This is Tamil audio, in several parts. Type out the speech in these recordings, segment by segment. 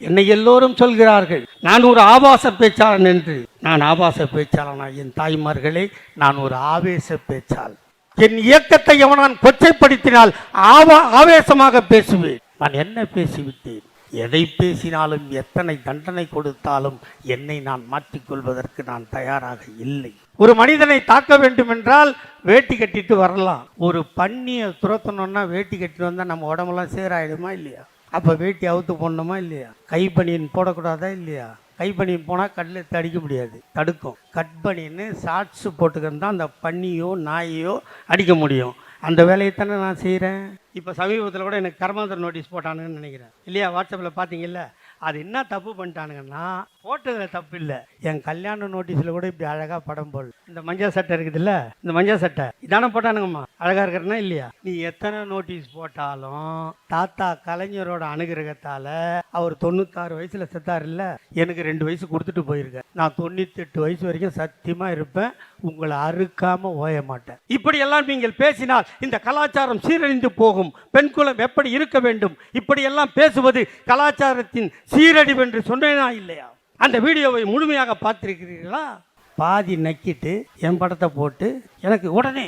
என்னை எல்லோரும் சொல்கிறார்கள் நான் ஒரு ஆபாச பேச்சாளன் என்று. நான் ஆபாச பேச்சாளனா? என் தாய்மார்களே, நான் ஒரு ஆவேச பேச்சாளன். என் இயக்கத்தை எவனான் கொச்சைப்படுத்தினால் ஆவேசமாக பேசுவேன். நான் என்ன பேசிவிட்டேன்? எதை பேசினாலும் எத்தனை தண்டனை கொடுத்தாலும் என்னை நான் மாற்றிக்கொள்வதற்கு நான் தயாராக இல்லை. ஒரு மனிதனை தாக்க வேண்டும் என்றால் வேட்டி கட்டிட்டு வரலாம். ஒரு பன்னியை துரத்தணும்னா வேட்டி கட்டிட்டு வந்தால் நம்ம உடம்பெல்லாம் சேராயிடுமா இல்லையா? அப்போ வேட்டி அவுத்து போடணுமா இல்லையா? கைப்பனியன் போடக்கூடாதா இல்லையா? கைப்பனியன் போனால் கல்லில் எடுத்து அடிக்க முடியாது, தடுக்கும். கட்பனின்னு ஷார்ட்ஸு போட்டுக்கிறது தான் அந்த பன்னியோ நாயையோ அடிக்க முடியும். அந்த வேலையை தானே நான் செய்கிறேன். இப்போ சமீபத்தில் கூட எனக்கு கர்மாந்திர நோட்டீஸ் போட்டானுங்கன்னு நினைக்கிறேன் இல்லையா? வாட்ஸ்அப்பில் பார்த்தீங்கல்ல. அது என்ன தப்பு பண்ணிட்டானுங்கன்னா, போட்டதில் தப்பு இல்லை. என் கல்யாண நோட்டீஸில் கூட இப்படி அழகாக படம் போடல. இந்த மஞ்சள் சட்டை இருக்குதுல்ல, இந்த மஞ்சள் சட்டை இதானே போட்டானுங்கம்மா. அழகாக இருக்கிறனா இல்லையா? நீ எத்தனை நோட்டீஸ் போட்டாலும் தாத்தா கலைஞரோட அனுகிரகத்தால் அவர் 96 வயசில் செத்தார் இல்லை, எனக்கு 2 வயசு கொடுத்துட்டு போயிருக்கேன். நான் 98 வயசு வரைக்கும் சத்தியமாக இருப்பேன். உங்களை அறுக்காமல் ஓய மாட்டேன். இப்படியெல்லாம் நீங்கள் பேசினால் இந்த கலாச்சாரம் சீரழிந்து போகும். பெண் குலம் எப்படி இருக்க வேண்டும், இப்படியெல்லாம் பேசுவது கலாச்சாரத்தின் சீரழிவு என்று சொன்னேனா இல்லையா? அந்த வீடியோவை முழுமையாக பார்த்திருக்கிறீர்களா? பாதி நக்கிட்டு என் படத்தை போட்டு எனக்கு உடனே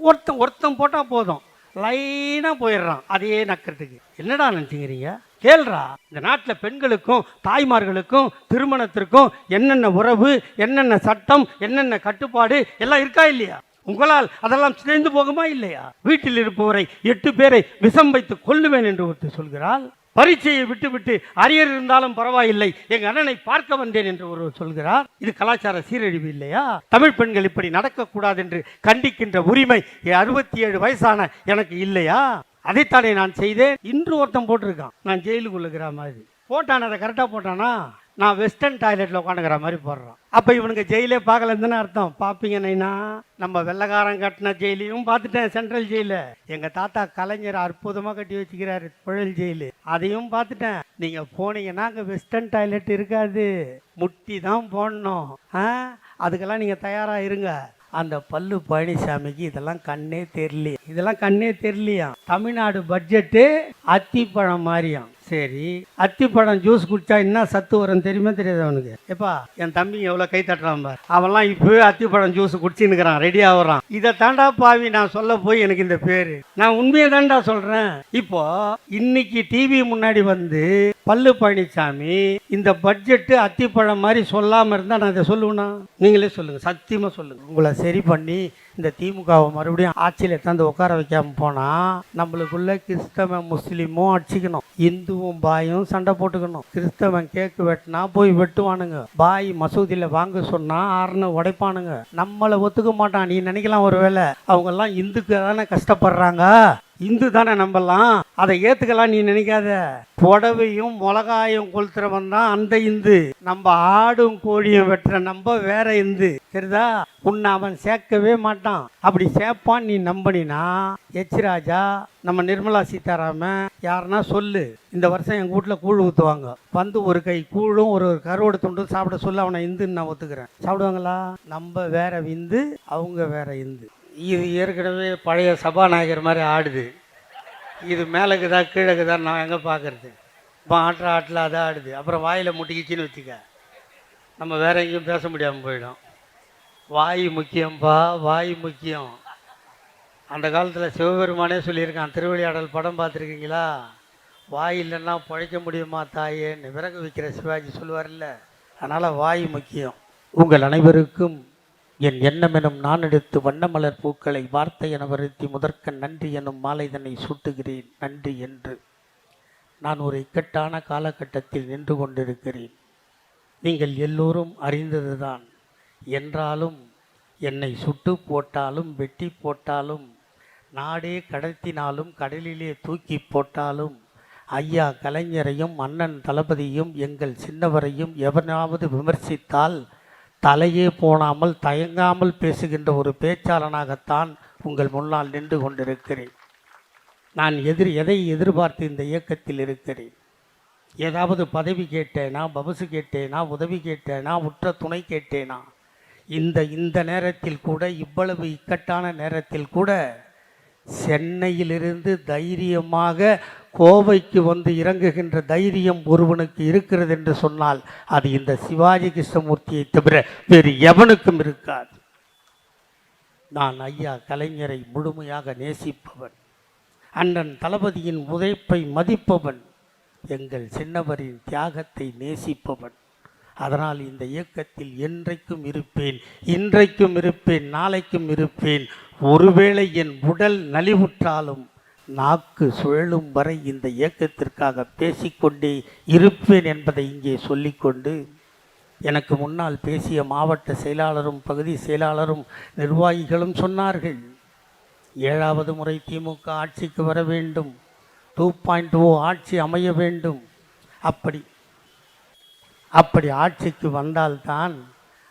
ஒருத்தன் போட்டால் போதும், லைனாக போயிடுறான் அதையே நக்கிறதுக்கு. என்னடா நினச்சிக்கிறீங்க? கேள்றா. இந்த நாட்டில் பெண்களுக்கும் தாய்மார்களுக்கும் திருமணத்திற்கும் என்னென்ன உறவு, என்னென்ன சட்டம், என்னென்ன கட்டுப்பாடு எல்லாம் இருக்கா இல்லையா? உங்களால் அதெல்லாம் சிதைந்து போகுமா இல்லையா? வீட்டில் இருப்பவரை 8 பேரை விஷம் வைத்து கொல்லுவேன் என்று ஒருத்தர் சொல்கிறாள். பரீட்சையை விட்டுவிட்டு அரியர் இருந்தாலும் பரவாயில்லை, எங்க அண்ணனை பார்க்க வந்தேன் என்று ஒருவர் சொல்கிறார். இது கலாச்சார சீரழிவு இல்லையா? தமிழ் பெண்கள் இப்படி நடக்கக்கூடாது என்று கண்டிக்கின்ற உரிமை 67 வயசான எனக்கு இல்லையா? அதைத்தானே நான் செய்தேன். இன்று ஒருத்தன் போட்டிருக்கான், நான் ஜெயிலுக்குள்ளுக்கிற மாதிரி போட்டான். அதை கரெக்டாக போட்டானா? நான் வெஸ்டர்ன் டாய்லெட்டில் உட்காந்துக்கிற மாதிரி போடுறான். அப்போ இவனுக்கு ஜெயிலே பார்க்கலன்னு அர்த்தம். பார்ப்பீங்க நைனா, நம்ம வெள்ளக்காரன் கட்டின ஜெயிலையும் பார்த்துட்டேன், சென்ட்ரல் ஜெயிலு. எங்கள் தாத்தா கலைஞர் அற்புதமாக கட்டி வச்சுக்கிறாரு புழல் ஜெயிலு, அதையும் பார்த்துட்டேன். நீங்கள் போனீங்கன்னா அங்கே வெஸ்டர்ன் டாய்லெட் இருக்காது, முட்டி தான் போடணும். அதுக்கெல்லாம் நீங்கள் தயாராக இருங்க. அந்த பல்லு பழனிசாமிக்கு இதெல்லாம் கண்ணே தெரியலையா? தமிழ்நாடு பட்ஜெட்டு அத்திப்பழம் மாதிரியாம். சரி, அத்திப்பழம் ஜூஸ் குடிச்சா என்ன சத்து வரும் தெரியுமா தெரியாது அவனுக்கு? எப்பா என் தம்பி எவ்வளோ கை தட்டுறான் பார். அவன்லாம் இப்போவே அத்திப்பழம் ஜூஸ் குடிச்சுன்னுக்கிறான், ரெடி ஆகுறான். இதை தாண்டா பாவி நான் சொல்ல போய் எனக்கு இந்த பேரு. நான் உண்மையை தாண்டா சொல்றேன். இப்போ இன்னைக்கு டிவி முன்னாடி வந்து பல்லு பழனிசாமி இந்த பட்ஜெட்டு அத்திப்பழம் மாதிரி சொல்லாம இருந்தா நான் இதை சொல்லுவேனா? நீங்களே சொல்லுங்க, சத்தியமா சொல்லுங்க. உங்களை சரி பண்ணி இந்த திமுகவை மறுபடியும் ஆட்சியில் எடுத்தாந்து உட்கார வைக்காம போனா நம்மளுக்குள்ள கிறிஸ்தவன் முஸ்லீமும் அடிச்சுக்கணும், இந்துவும் பாயும் சண்டை போட்டுக்கணும். கிறிஸ்தவன் கேக்கு வெட்டினா போய் வெட்டுவானுங்க, பாய் மசூதியில வாங்க சொன்னா ஆறுன்னு உடைப்பானுங்க. நம்மளை ஒத்துக்க மாட்டான். நீ நினைக்கலாம் ஒருவேளை அவங்க எல்லாம் இந்துக்கு தானே கஷ்டப்படுறாங்க, இந்து தானே நம்பலாம், அதை ஏத்துக்கலாம் நீ நினைக்காத. புடவையும் மிளகாயும் கொளுத்துறவன் தான் அந்த இந்து. நம்ம ஆடும் கோழியும் வெட்டுற நம்ம வேற இந்து, சரிதா? உன்னை அவன் சேர்க்கவே மாட்டான். அப்படி சேர்ப்பான் நீ நம்பினா, எச் ராஜா, நம்ம நிர்மலா சீதாராமன் யாருன்னா சொல்லு, இந்த வருஷம் எங்கள் வீட்டில் கூழ் ஊற்றுவாங்க, வந்து ஒரு கை கூழும் ஒரு கருவோட துண்டும் சாப்பிட சொல்லு, அவனை இந்துன்னு நான் ஒத்துக்கிறேன். சாப்பிடுவாங்களா? நம்ம வேற இந்து, அவங்க வேற இந்து. இது ஏற்கனவே பழைய சபாநாயகர் மாதிரி ஆடுது. இது மேலக்குதா கீழக்குதா நான் எங்கே பார்க்கறது? இப்போ ஆட்டில் அதான் ஆடுது. அப்புறம் வாயில் முட்டிக்கிச்சின்னு வச்சுக்க, நம்ம வேற எங்கேயும் பேச முடியாமல் போயிடும். வாய் முக்கியம்ப்பா, வாய் முக்கியம். அந்த காலத்தில் சிவபெருமானே சொல்லியிருக்கான், திருவிளையாடல் படம் பார்த்துருக்கீங்களா? வாய் இல்லைன்னா பழைக்க முடியுமா தாயேன்னு விறகு வைக்கிற சிவாஜி சொல்லுவார்ல. அதனால் வாய் முக்கியம். உங்கள் அனைவருக்கும் என் எண்ணம் எனும் நான் எடுத்து வண்ணமலர் பூக்களை வார்த்தை என வருத்தி முதற்க நன்றி எனும் மாலை தன்னை சூட்டுகிறேன். நன்றி என்று நான் ஒரு இக்கட்டான காலகட்டத்தில் நின்று கொண்டிருக்கிறேன். நீங்கள் எல்லோரும் அறிந்ததுதான். என்றாலும் என்னை சுட்டு போட்டாலும் வெட்டி போட்டாலும் நாடே கடத்தினாலும் கடலிலே தூக்கி போட்டாலும் ஐயா கலைஞரையும் அண்ணன் தளபதியும் எங்கள் சின்னவரையும் எவனாவது விமர்சித்தால் தலையே போனாமல் தயங்காமல் பேசுகின்ற ஒரு பேச்சாளனாகத்தான் உங்கள் முன்னால் நின்று கொண்டிருக்கிறேன். நான் எதை எதிர்பார்த்து இந்த இயக்கத்தில் இருக்கிறேன்? ஏதாவது பதவி கேட்டேனா, பபசு கேட்டேனா, உதவி கேட்டேனா, உற்ற துணை கேட்டேனா? இந்த நேரத்தில் கூட, இவ்வளவு இக்கட்டான நேரத்தில் கூட சென்னையிலிருந்து தைரியமாக கோவைக்கு வந்து இறங்குகின்ற தைரியம் ஒருவனுக்கு இருக்கிறது என்று சொன்னால் அது இந்த சிவாஜி கிருஷ்ணமூர்த்தியை தவிர வேறு எவனுக்கும் இருக்காது. நான் ஐயா கலைஞரை முழுமையாக நேசிப்பவன், அண்ணன் தளபதியின் உழைப்பை மதிப்பவன், எங்கள் சின்னவரின் தியாகத்தை நேசிப்பவன். அதனால் இந்த இயக்கத்தில் என்றைக்கும் இருப்பேன், இன்றைக்கும் இருப்பேன், நாளைக்கும் இருப்பேன். ஒருவேளை என் உடல் நலிவுற்றாலும் நாக்கு சுழலும் வரை இந்த இயக்கத்திற்காக பேசிக்கொண்டே இருப்பேன் என்பதை இங்கே சொல்லிக்கொண்டு, எனக்கு முன்னால் பேசிய மாவட்ட செயலாளரும் பகுதி செயலாளரும் நிர்வாகிகளும் சொன்னார்கள், 7வது முறை திமுக ஆட்சிக்கு வர வேண்டும், 2.0 ஆட்சி அமைய வேண்டும். அப்படி ஆட்சிக்கு வந்தால்தான்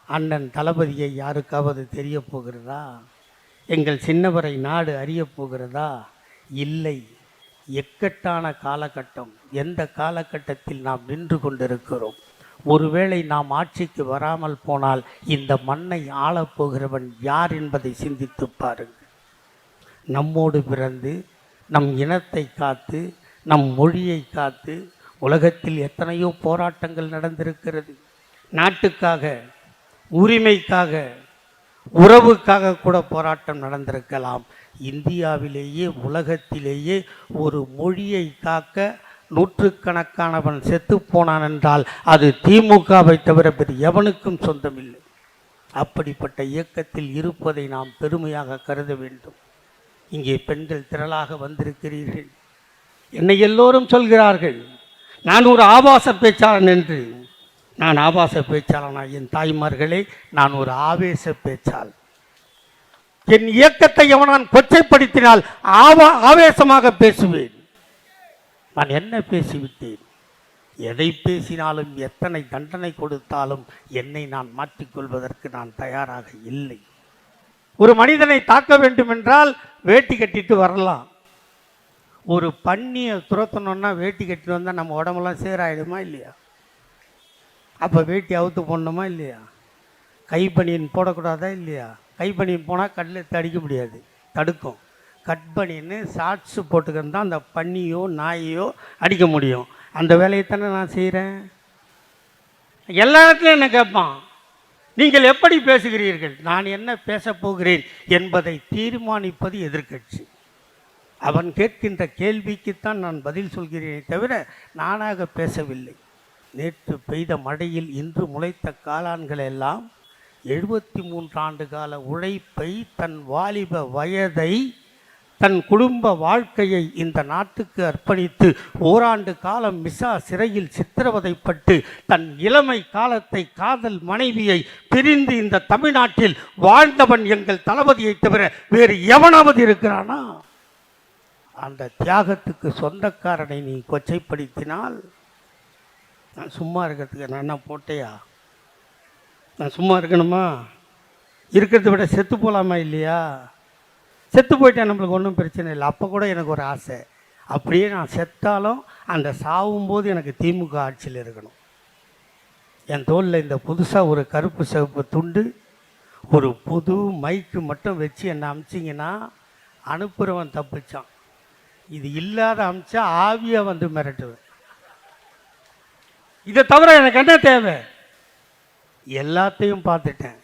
அண்ணன் தளபதியை யாருக்காவது தெரிய போகிறதா? எங்கள் சின்னவரை நாடு அறியப் போகிறதா? இல்லை. எக்கட்டான காலகட்டம். எந்த காலகட்டத்தில் நாம் நின்று கொண்டிருக்கிறோம்? ஒருவேளை நாம் ஆட்சிக்கு வராமல் போனால் இந்த மண்ணை ஆளப்போகிறவன் யார் என்பதை சிந்தித்து பாருங்கள். நம்மோடு பிறந்து நம் இனத்தை காத்து நம் மொழியை காத்து உலகத்தில் எத்தனையோ போராட்டங்கள் நடந்திருக்கிறது. நாட்டுக்காக, உரிமைக்காக, உறவுக்காக கூட போராட்டம் நடந்திருக்கலாம். இந்தியாவிலேயே உலகத்திலேயே ஒரு மொழியை காக்க நூற்றுக்கணக்கானவன் செத்து போனான் என்றால் அது திமுகவை தவிர வேறு எவனுக்கும் சொந்தமில்லை. அப்படிப்பட்ட இயக்கத்தில் இருப்பதை நாம் பெருமையாக கருத வேண்டும். இங்கே பெண்கள் திரளாக வந்திருக்கிறீர்கள். என்னை எல்லோரும் சொல்கிறார்கள் நான் ஒரு ஆபாச பேச்சாளன் என்று. நான் ஆபாச பேச்சாளனா? என் தாய்மார்களே, நான் ஒரு ஆவேச பேச்சாளன். என் இயக்கத்தை எவன் கொச்சைப்படுத்தினால் ஆவேசமாக பேசுவேன். நான் என்ன பேசிவிட்டேன்? எதை பேசினாலும் எத்தனை தண்டனை கொடுத்தாலும் என்னை நான் மாற்றிக்கொள்வதற்கு நான் தயாராக இல்லை. ஒரு மனிதனை தாக்க வேண்டும் என்றால் வேட்டி கட்டிட்டு வரலாம். ஒரு பன்னியை துரத்தணும்னா வேட்டி கட்டிட்டு வந்தால் நம்ம உடம்பெல்லாம் சேராயிடுமா இல்லையா? அப்போ வேட்டி அவுத்து போடணுமா இல்லையா? கைப்பனியன் போடக்கூடாதா இல்லையா? கைப்பனியன் போனால் கல்லில் அடிக்க முடியாது, தடுக்கும். கட்பனின்னு ஷார்ட்ஸு போட்டுக்கிட்டு தான் அந்த பன்னியோ நாயையோ அடிக்க முடியும். அந்த வேலையை தானே நான் செய்கிறேன். எல்லா இடத்துலையும் என்ன கேட்பான், நீங்கள் எப்படி பேசுகிறீர்கள்? நான் என்ன பேசப் போகிறேன் என்பதை தீர்மானிப்பது எதிர்க்கட்சி. அவன் கேட்கின்ற கேள்விக்குத்தான் நான் பதில் சொல்கிறேனே தவிர நானாக பேசவில்லை. நேற்று பெய்த மழையில் இன்று முளைத்த காளான்கள் எல்லாம் 73 ஆண்டு கால உழைப்பை, தன் வாலிப வயதை, தன் குடும்ப வாழ்க்கையை இந்த நாட்டுக்கு அர்ப்பணித்து ஓராண்டு காலம் மிசா சிறையில் சித்திரவதைப்பட்டு தன் இளமை காலத்தை காதல் மனைவியை பிரிந்து இந்த தமிழ்நாட்டில் வாழ்ந்தவன் எங்கள் தளபதியை தவிர வேறு எவனாவது இருக்கிறானா? அந்த தியாகத்துக்கு சொந்தக்காரனை நீ கொச்சைப்படுத்தினால் நான் சும்மா இருக்கிறதுக்கு நான் என்ன போட்டையா? நான் சும்மா இருக்கணுமா? இருக்கிறத விட செத்து போகலாமா இல்லையா? செத்து போயிட்டேன், நம்மளுக்கு ஒன்றும் பிரச்சனை இல்லை. அப்போ கூட எனக்கு ஒரு ஆசை, அப்படியே நான் செத்தாலும் அந்த சாவும்போது எனக்கு திமுக ஆட்சியில் இருக்கணும். என் தோளில் இந்த புதுசாக ஒரு கருப்பு சிவப்பு துண்டு, ஒரு புது மைக்கு மட்டும் வச்சு என்னை அமிச்சிங்கன்னா அனுப்புகிறவன் தப்பிச்சான். இது இல்லாத அமிச்சா ஆவியாக வந்து மிரட்டுவேன். இதை தவிர எனக்கு என்ன தேவை? எல்லாத்தையும் பார்த்துட்டேன்.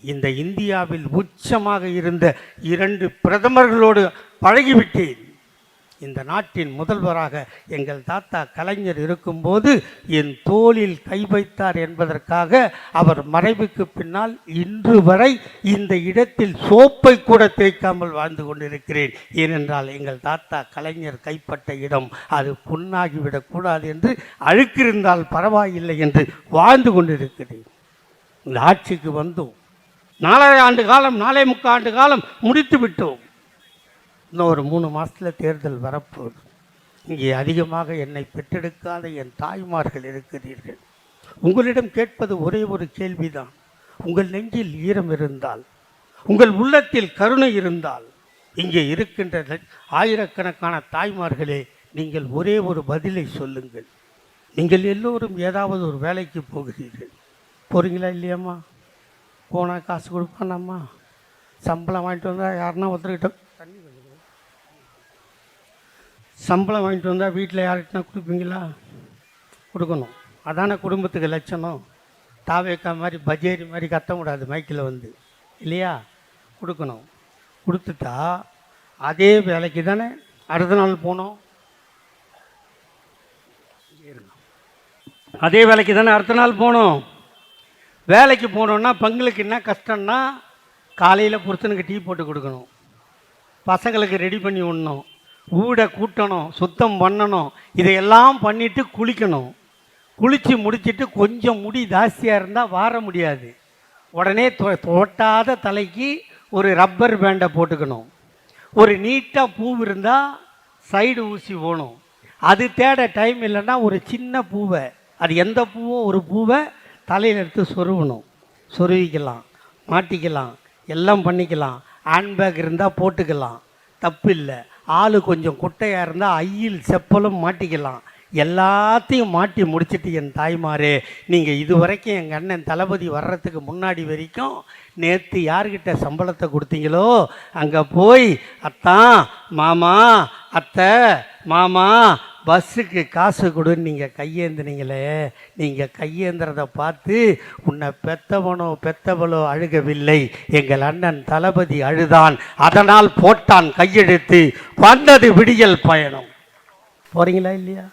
இந்த இந்தியாவில் உச்சமாக இருந்த 2 பிரதமர்களோடு பழகிவிட்டேன். இந்த நாட்டின் முதல்வராக எங்கள் தாத்தா கலைஞர் இருக்கும்போது என் தோளில் கை வைத்தார் என்பதற்காக அவர் மறைவுக்கு பின்னால் இன்று வரை இந்த இடத்தில் சோப்பை கூட தேய்க்காமல் வாழ்ந்து கொண்டிருக்கிறேன். ஏனென்றால் எங்கள் தாத்தா கலைஞர் கைப்பட்ட இடம் அது புண்ணாகிவிடக்கூடாது என்று, அழுக்கிருந்தால் பரவாயில்லை என்று வாழ்ந்து கொண்டிருக்கிறேன். இந்த ஆட்சிக்கு வந்தோம். 4 ஆண்டு காலம், 4.25 ஆண்டு காலம் முடித்து விட்டோம். இன்னும் ஒரு 3 மாதத்தில் தேர்தல் வரப்போகுது. இங்கே அதிகமாக என்னை பெற்றெடுக்காத என் தாய்மார்கள் இருக்கிறீர்கள். உங்களிடம் கேட்பது ஒரே ஒரு கேள்விதான். உங்கள் நெஞ்சில் ஈரம் இருந்தால், உங்கள் உள்ளத்தில் கருணை இருந்தால், இங்கே இருக்கின்ற ஆயிரக்கணக்கான தாய்மார்களே, நீங்கள் ஒரே ஒரு பதிலை சொல்லுங்கள். நீங்கள் எல்லோரும் ஏதாவது ஒரு வேலைக்கு போகிறீர்கள். போகிறீங்களா இல்லையாம்மா? போனால் காசு கொடுப்பானம்மா. சம்பளம் வாங்கிட்டு வந்தால் யாருன்னா ஒருத்தர்கிட்ட சம்பளம் வாங்கிட்டு வந்தால் வீட்டில் யார்கிட்டனா கொடுப்பீங்களா? கொடுக்கணும். அதான குடும்பத்துக்கு லட்சணம். தாவேக்கா மாதிரி பஜேரி மாதிரி கத்த கூடாது மைக்கில் வந்து, இல்லையா? கொடுக்கணும். கொடுத்துட்டா அதே வேலைக்கு தானே அடுத்த நாள் போனோம். அதே வேலைக்கு தானே அடுத்த நாள் போனோம். வேலைக்கு போனோன்னா பங்களுக்கு என்ன கஷ்டம்னா, காலையில் புருஷனுக்கு டீ போட்டு கொடுக்கணும், பசங்களுக்கு ரெடி பண்ணி விடணும், வீடை கூட்டணும், சுத்தம் பண்ணணும், இதையெல்லாம் பண்ணிவிட்டு குளிக்கணும். குளித்து முடிச்சுட்டு கொஞ்சம் முடி ஜாஸ்தியாக இருந்தால் வார முடியாது. உடனே தோட்டாத தலைக்கு ஒரு ரப்பர் பேண்டை போட்டுக்கணும். ஒரு நீட்டாக பூ இருந்தால் சைடு ஊசி போகணும். அது தேட டைம் இல்லைன்னா ஒரு சின்ன பூவை, அது எந்த பூவோ ஒரு பூவை தலையில் எடுத்து சொருவணும். சொருவிக்கலாம், மாட்டிக்கலாம், எல்லாம் பண்ணிக்கலாம். ஹேண்ட்பேக் இருந்தால் போட்டுக்கலாம், தப்பு இல்லை. ஆள் கொஞ்சம் குட்டையாக இருந்தால் ஐயில் செப்பலும் மாட்டிக்கலாம். எல்லாத்தையும் மாட்டி முடிச்சுட்டு என் தாய்மாரே, நீங்கள் இது வரைக்கும் எங்கள் அண்ணன் தளபதி வர்றதுக்கு முன்னாடி வரைக்கும் நேற்று யார்கிட்ட சம்பளத்தை கொடுத்தீங்களோ அங்கே போய் அத்தான் மாமா, அத்தை மாமா, பஸ்ஸுக்கு காசு கொடுன்னு நீங்கள் கையேந்தினீங்களே, நீங்கள் கையேந்திரதை பார்த்து உன்னை பெத்தவளோ அழுகவில்லை, எங்கள் அண்ணன் தளபதி அழுதான், அதனால் போட்டான் கையெழுத்து, வந்தது விடியல் பயணம். போகிறீங்களா இல்லையா?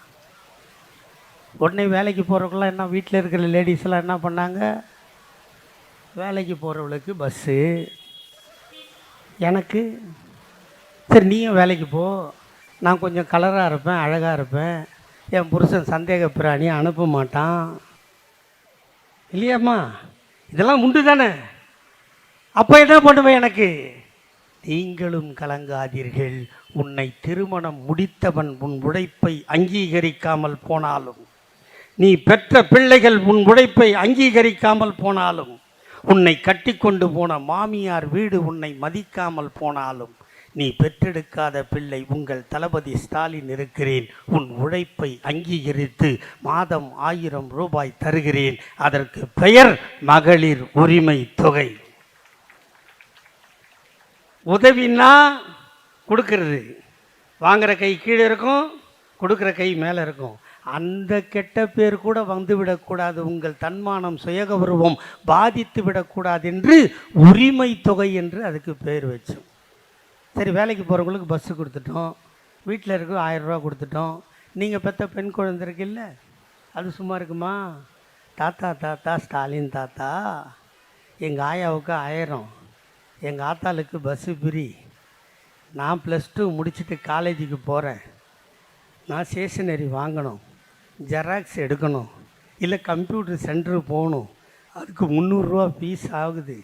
உடனே வேலைக்கு போகிறவங்களாம் என்ன, வீட்டில் இருக்கிற லேடிஸ்லாம் என்ன பண்ணாங்க, வேலைக்கு போகிறவளுக்கு பஸ்ஸு, எனக்கு சரி நீயும் வேலைக்கு போ, நான் கொஞ்சம் கலராக இருப்பேன், அழகாக இருப்பேன், என் புருஷன் சந்தேக பிராணி அனுப்ப மாட்டான், இல்லையாம்மா? இதெல்லாம் உண்டு தானே. அப்போ என்ன பண்ணுவேன்? எனக்கு நீங்களும் கலங்காதீர்கள், உன்னை திருமணம் முடித்தவன் உன் உழைப்பை அங்கீகரிக்காமல் போனாலும், நீ பெற்ற பிள்ளைகள் உன் உழைப்பை அங்கீகரிக்காமல் போனாலும், உன்னை கட்டி கொண்டு போன மாமியார் வீடு உன்னை மதிக்காமல் போனாலும், நீ பெற்றெடுக்காத பிள்ளை உங்கள் தளபதி ஸ்டாலின் இருக்கிறேன், உன் உழைப்பை அங்கீகரித்து மாதம் 1000 ரூபாய் தருகிறேன், அதற்கு பெயர் மகளிர் உரிமை தொகை. உதவின்னா கொடுக்கறது, வாங்குற கை கீழே இருக்கும், கொடுக்குற கை மேலே இருக்கும். அந்த கெட்ட பேர் கூட வந்துவிடக்கூடாது, உங்கள் தன்மானம் சுயகௌரவம் பாதித்து விடக்கூடாது என்று உரிமை தொகை என்று அதுக்கு பேர் வச்சோம். சரி, வேலைக்கு போகிறவங்களுக்கு பஸ்ஸு கொடுத்துட்டோம், வீட்டில் இருக்க 1000 ரூபா கொடுத்துட்டோம். நீங்கள் பெற்ற பெண் குழந்தை இருக்குல்ல, அது சும்மா இருக்குமா? தாத்தா ஸ்டாலின் தாத்தா, எங்கள் ஆயாவுக்கு 1000, எங்கள் ஆத்தாளுக்கு பஸ்ஸு ஃப்ரீ, நான் +2 முடிச்சுட்டு காலேஜுக்கு போகிறேன், நான் ஸ்டேஷனரி வாங்கணும், ஜெராக்ஸ் எடுக்கணும், இல்லை கம்ப்யூட்டர் சென்டரு போகணும், அதுக்கு 300 ரூபா ஃபீஸ் ஆகுது.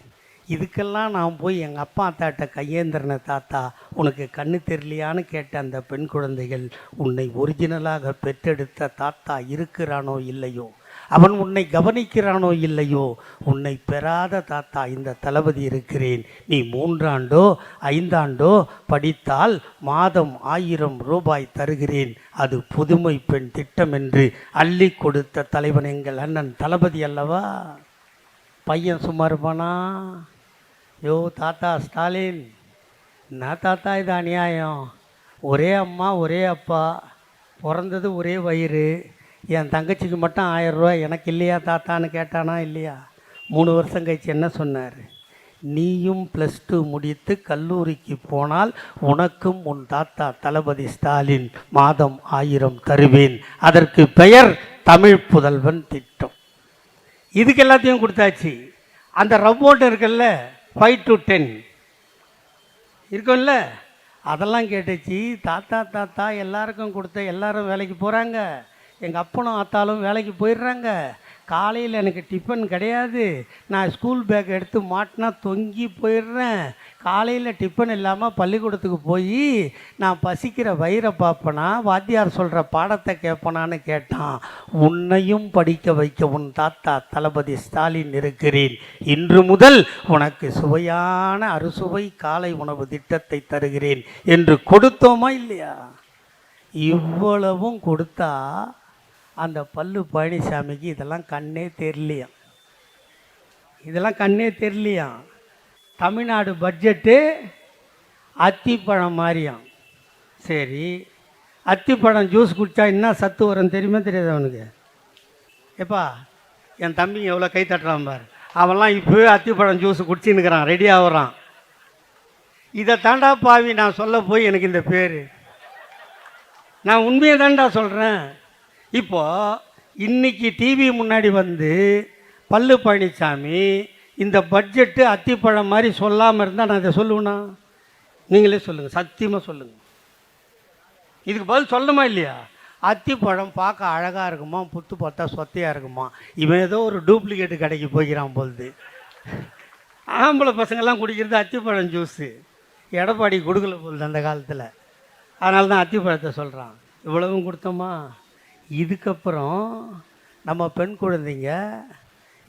இதுக்கெல்லாம் நான் போய் எங்கள் அப்பா அத்தாட்ட கையேந்திரனை தாத்தா உனக்கு கண்ணு தெரியலையான்னு கேட்ட அந்த பெண் குழந்தைகள், உன்னை ஒரிஜினலாக பெற்றெடுத்த தாத்தா இருக்கிறானோ இல்லையோ, அவன் உன்னை கவனிக்கிறானோ இல்லையோ, உன்னை பெறாத தாத்தா இந்த தளபதி இருக்கிறேன், நீ 3 ஆண்டோ 5 ஆண்டோ படித்தால் மாதம் 1000 ரூபாய் தருகிறேன், அது புதுமை பெண் திட்டம் என்று அள்ளி கொடுத்த தலைவன் எங்கள் அண்ணன் தளபதி அல்லவா? பையன் சும்மா இருப்பானா? யோ தாத்தா ஸ்டாலின், என்ன தாத்தா இது அநியாயம், ஒரே அம்மா ஒரே அப்பா, பிறந்தது ஒரே வயிறு, என் தங்கச்சிக்கு மட்டும் 1000 ரூபா எனக்கு இல்லையா தாத்தான்னு கேட்டானா இல்லையா? 3 வருஷம் கழிச்சு என்ன சொன்னார்? நீயும் +2 முடித்து கல்லூரிக்கு போனால் உனக்கும் உன் தாத்தா தளபதி ஸ்டாலின் மாதம் 1000 தருவேன், அதற்கு பெயர் தமிழ் புதல்வன் திட்டம். இதுக்கு எல்லாத்தையும் கொடுத்தாச்சு. அந்த ரவ்வோட்டு இருக்குல்ல, 5 to 10 இருக்கும்ல, அதெல்லாம் கேட்டுச்சு. தாத்தா எல்லாருக்கும் கொடுத்த, எல்லாரும் வேலைக்கு போகிறாங்க, எங்கள் அப்பனும் அத்தாலும் வேலைக்கு போயிடுறாங்க, காலையில் எனக்கு டிஃபன் கிடையாது, நான் ஸ்கூல் பேக் எடுத்து மாட்டினா தொங்கி போயிடுறேன், காலையில் டிஃபன் இல்லாமல் பள்ளிக்கூடத்துக்கு போய் நான் பசிக்கிற வயிறை பார்ப்பனா, வாத்தியார் சொல்கிற பாடத்தை கேட்பனான்னு கேட்டான். உன்னையும் படிக்க வைக்க உன் தாத்தா தளபதி ஸ்டாலின் இருக்கிறேன், இன்று முதல் உனக்கு சுவையான அறுசுவை காலை உணவு திட்டத்தை தருகிறேன் என்று கொடுத்தோமா இல்லையா? இவ்வளவும் கொடுத்தா அந்த பல்லு பழனிசாமிக்கு இதெல்லாம் கண்ணே தெரியலையாம். தமிழ்நாடு பட்ஜெட்டு அத்திப்பழம் மாதிரியாம். சரி, அத்திப்பழம் ஜூஸ் குடித்தா என்ன சத்து வரும் தெரியுமா தெரியாது அவனுக்கு? எப்பா என் தம்பிங்க எவ்வளோ கை தட்டுறான் பார். அவன்லாம் இப்போவே அத்திப்பழம் ஜூஸ் குடிச்சுன்னுக்கிறான், ரெடி ஆகுறான். இதை தாண்டா பாவி நான் சொல்ல போய் எனக்கு இந்த பேர். நான் உண்மையை தாண்டா சொல்கிறேன். இப்போது இன்னைக்கு டிவி முன்னாடி வந்து பல்லு பழனிசாமி இந்த பட்ஜெட்டு அத்திப்பழம் மாதிரி சொல்லாமல் இருந்தால் நான் இதை சொல்லுவேண்ணா? நீங்களே சொல்லுங்கள், சத்தியமாக சொல்லுங்கள். இதுக்கு பதில் சொல்லணுமா இல்லையா? அத்திப்பழம் பார்க்க அழகாக இருக்குமா, புத்து பார்த்தா சொத்தையாக இருக்குமா? இவன் ஏதோ ஒரு டூப்ளிகேட்டு கடைக்கு போய்க்கிறான் பொழுது. ஆம்பளை பசங்கள்லாம் குடிக்கிறது அத்திப்பழம் ஜூஸு. எடப்பாடி கொடுக்கல போகுது அந்த காலத்தில். அதனால தான் அத்திப்பழத்தை சொல்கிறான். இவ்வளவும் கொடுத்தோமா? இதுக்கப்புறம் நம்ம பெண் குழந்தைங்க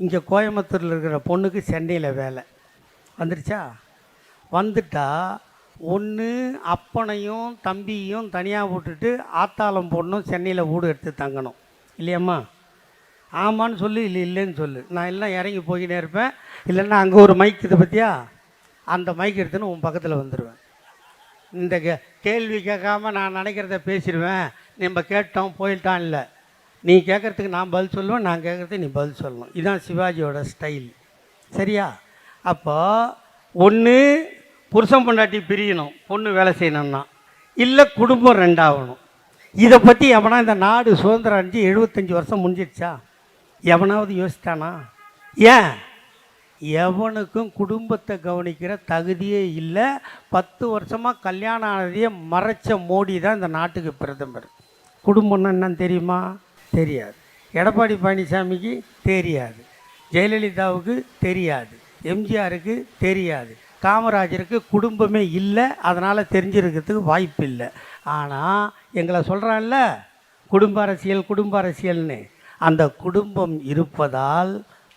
இங்கே கோயம்புத்தூரில் இருக்கிற பொண்ணுக்கு சென்னையில் வேலை வந்துடுச்சா? வந்துட்டா ஒன்று அப்பனையும் தம்பியும் தனியாக விட்டுட்டு ஆத்தாளம் பொண்ணும் சென்னையில் வீடு எடுத்து தங்கணும் இல்லையம்மா? ஆமான்னு சொல்லு, இல்லை இல்லைன்னு சொல்லு. நான் எல்லாம் இறங்கி போய்கிட்டே இருப்பேன். இல்லைன்னா அங்கே ஒரு மைக் இதை பற்றியா, அந்த மைக் எடுத்துன்னு உன் பக்கத்தில் வந்துடுவேன். இந்த கேள்வி கேட்காம நான் நினைக்கிறத பேசிடுவேன். நம்ம கேட்டோம் போயிட்டான் இல்லை, நீ கேட்குறதுக்கு நான் பதில் சொல்லுவேன், நான் கேட்குறதுக்கு நீ பதில் சொல்லணும். இதுதான் சிவாஜியோட ஸ்டைல். சரியா? அப்போ ஒன்று புருஷன் பொண்டாட்டி பிரியணும், பொண்ணு வேலை செய்யணும்னா, இல்லை குடும்பம் ரெண்டாகணும். இதை பற்றி எவனா இந்த நாடு சுதந்திரம் அடைஞ்சு 75 வருஷம் முடிஞ்சிடுச்சா? எவனாவது யோசித்தானா? ஏன்? எவனுக்கும் குடும்பத்தை கவனிக்கிற தகுதியே இல்லை. 10 வருஷமாக கல்யாணம் ஆனதையே மறைச்ச மோடி தான் இந்த நாட்டுக்கு பிரதமர். குடும்பம்னா என்னன்னு தெரியுமா? தெரியாது. எடப்பாடி பழனிசாமிக்கு தெரியாது, ஜெயலலிதாவுக்கு தெரியாது, எம்ஜிஆருக்கு தெரியாது, காமராஜருக்கு குடும்பமே இல்லை, அதனால் தெரிஞ்சிருக்கிறதுக்கு வாய்ப்பு இல்லை. ஆனால் எங்களை சொல்கிறான்ல குடும்ப அரசியல் குடும்ப அரசியல்னு, அந்த குடும்பம் இருப்பதால்,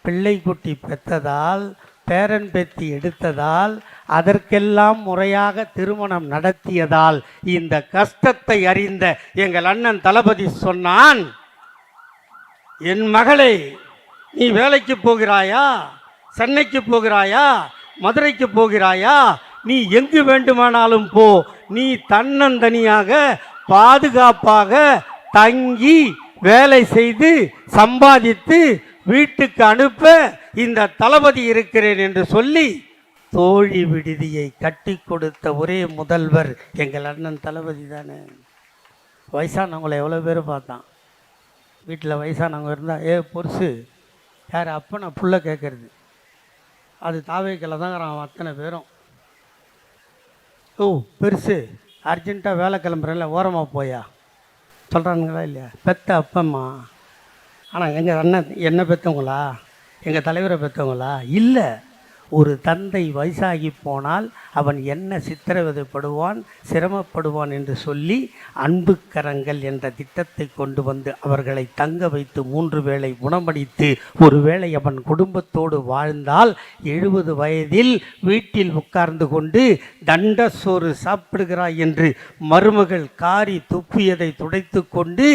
பிள்ளை குட்டி பெற்றதால், பேரன் பேத்தி எடுத்ததால், அதற்கெல்லாம் முறையாக திருமணம் நடத்தியதால் இந்த கஷ்டத்தை அறிந்த எங்கள் அண்ணன் தளபதி சொன்னான், என் மகளே நீ வேலைக்கு போகிறாயா, சென்னைக்கு போகிறாயா, மதுரைக்கு போகிறாயா, நீ எங்கு வேண்டுமானாலும் போ, நீ தன்னந்தனியாக பாதுகாப்பாக தங்கி வேலை செய்து சம்பாதித்து வீட்டுக்கு அனுப்ப இந்த தளபதி இருக்கிறேன் என்று சொல்லி தோழி விடுதியை கட்டி கொடுத்த ஒரே முதல்வர் எங்கள் அண்ணன் தளபதி தானே. வயசானவங்களை எவ்வளோ பேர் பார்த்தான். வீட்டில் வயசானவங்க இருந்தால் பொருசு யார் அப்போ நான் புள்ள கேட்குறது, அது தாவேக்கில் தாங்கிறான் அத்தனை பேரும். பெருசு அர்ஜென்ட்டாக வேலை கிளம்புறேன்ல, ஓரமாக போயா சொல்கிறானுங்களா இல்லையா? பெத்த அப்பம்மா. ஆனால் எங்கள் அண்ணன் என்ன பெற்றவங்களா, எங்கள் தலைவரை பெற்றவங்களா? இல்லை. ஒரு தந்தை வயசாகி போனால் அவன் என்ன சித்திரவதைப்படுவான், சிரமப்படுவான் என்று சொல்லி அன்பு கரங்கள் என்ற திட்டத்தை கொண்டு வந்து அவர்களை தங்க வைத்து 3 வேளை உணவளித்து, ஒருவேளை அவன் குடும்பத்தோடு வாழ்ந்தால் 70 வயதில் வீட்டில் உட்கார்ந்து கொண்டு தண்ட சோறு சாப்பிடுகிறாய் என்று மருமகள் காரி துப்பியதை துடைத்து கொண்டு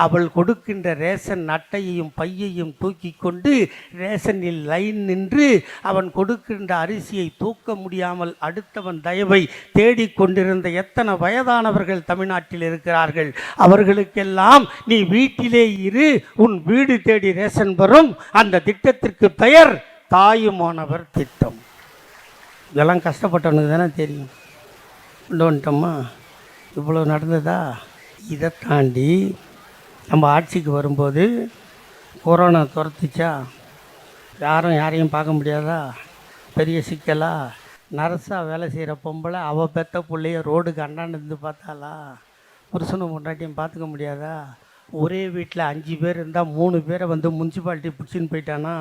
அவள் கொடுக்கின்ற ரேஷன் அட்டையையும் பையையும் தூக்கி கொண்டு ரேஷனில் லைன் நின்று அவன் கொடுக்கின்ற அரிசியை தூக்க முடியாமல் அடுத்தவன் தயவை தேடிக்கொண்டிருந்த எத்தனை வயதானவர்கள் தமிழ்நாட்டில் இருக்கிறார்கள். அவர்களுக்கெல்லாம் நீ வீட்டிலே இரு, உன் வீடு தேடி ரேஷன் வரும். அந்த திட்டத்திற்கு பெயர் தாயுமானவர் திட்டம். இதெல்லாம் கஷ்டப்பட்டவனுக்கு தானே தெரியும். கொண்டு வந்துட்டோமா? இவ்வளோ நடந்ததா? இதை தாண்டி நம்ம ஆட்சிக்கு வரும்போது கொரோனா துரத்துச்சா? யாரையும் பார்க்க முடியாதா? பெரிய சிக்கலா? நர்ஸாக வேலை செய்கிற பொம்பளை அவள் பெற்ற பிள்ளைய ரோடுக்கு அண்டாண்டு இருந்து பார்த்தாளா? புருஷனும் முன்னாட்டியும் பார்த்துக்க முடியாதா? ஒரே வீட்டில் 5 பேர் இருந்தால் 3 பேரை வந்து முனிசிபாலிட்டி பிடிச்சின்னு போயிட்டானா?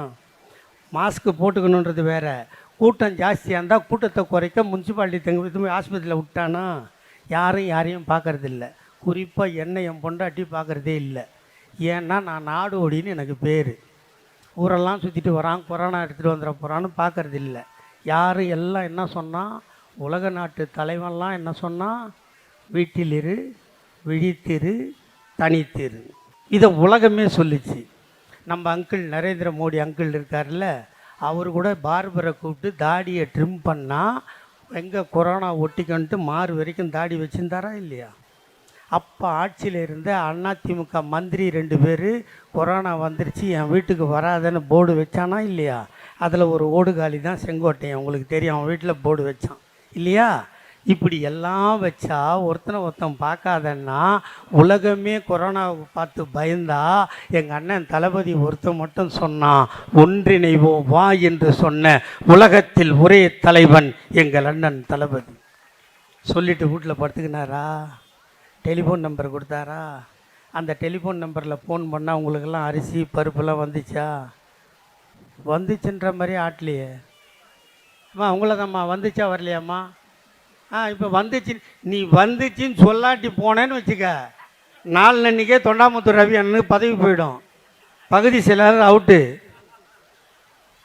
மாஸ்க்கு போட்டுக்கணுன்றது வேறு. கூட்டம் ஜாஸ்தியாக இருந்தால் கூட்டத்தை குறைக்க முனிசிபாலிட்டி தங்க போய் ஆஸ்பத்திரியில் விட்டானா? யாரையும் பார்க்குறதில்ல. குறிப்பாக என்னை என் பொண்டாட்டி பார்க்குறதே இல்லை. ஏன்னா நான் நாடு ஓடின்னு எனக்கு பேர். ஊரெல்லாம் சுற்றிட்டு வரான், கொரோனா எடுத்துகிட்டு வந்துட போகிறான்னு பார்க்கறது இல்லை. யார் எல்லாம் என்ன சொன்னால், உலக நாட்டு தலைவன்லாம் என்ன சொன்னால், வீட்டில் இரு, விழித்திரு, தனித்திரு. இதை உலகமே சொல்லிச்சு. நம்ம அங்கிள் நரேந்திர மோடி அங்கிள் இருக்கார்ல, அவர் கூட பார்பரை கூப்பிட்டு தாடியை ட்ரிம் பண்ணால் எங்கே கொரோனா ஒட்டிக்கிட்டு மாறு வரைக்கும் தாடி வச்சுருந்தாரா இல்லையா? அப்போ ஆட்சியில் இருந்த அதிமுக மந்திரி 2 பேர் கொரோனா வந்துருச்சு என் வீட்டுக்கு வராதன்னு போர்டு வச்சானா இல்லையா? அதில் ஒரு ஓடுகாலி தான் செங்கோட்டையன், உங்களுக்கு தெரியும், அவன் வீட்டில் போர்டு வச்சான் இல்லையா? இப்படி எல்லாம் வச்சா ஒருத்தன் பார்க்காதன்னா உலகமே கொரோனாவை பார்த்து பயந்தா எங்கள் அண்ணன் தளபதி ஒருத்தன் மட்டும் சொன்னான், ஒன்றிணைவோம் வா என்று சொன்ன உலகத்தில் ஒரே தலைவன் எங்கள் அண்ணன் தளபதி. சொல்லிட்டு வீட்டில் படுத்துக்கினாரா? டெலிஃபோன் நம்பர் கொடுத்தாரா? அந்த டெலிஃபோன் நம்பரில் ஃபோன் பண்ணால் உங்களுக்கெல்லாம் அரிசி பருப்பெல்லாம் வந்துச்சா? வந்துச்சுன்ற மாதிரி ஆட்டலையே. அம்மா உங்களை தான்மா வந்துச்சா வரலையாம்மா? இப்போ வந்துச்சு. நீ வந்துச்சின்னு சொல்லாட்டி போனேன்னு வச்சுக்க, நாலன்னைக்கே தொண்டாமுத்தூர் ரவி அண்ணனுக்கு பதவி போயிடும், பகுதி செயலாளர் அவுட்டு.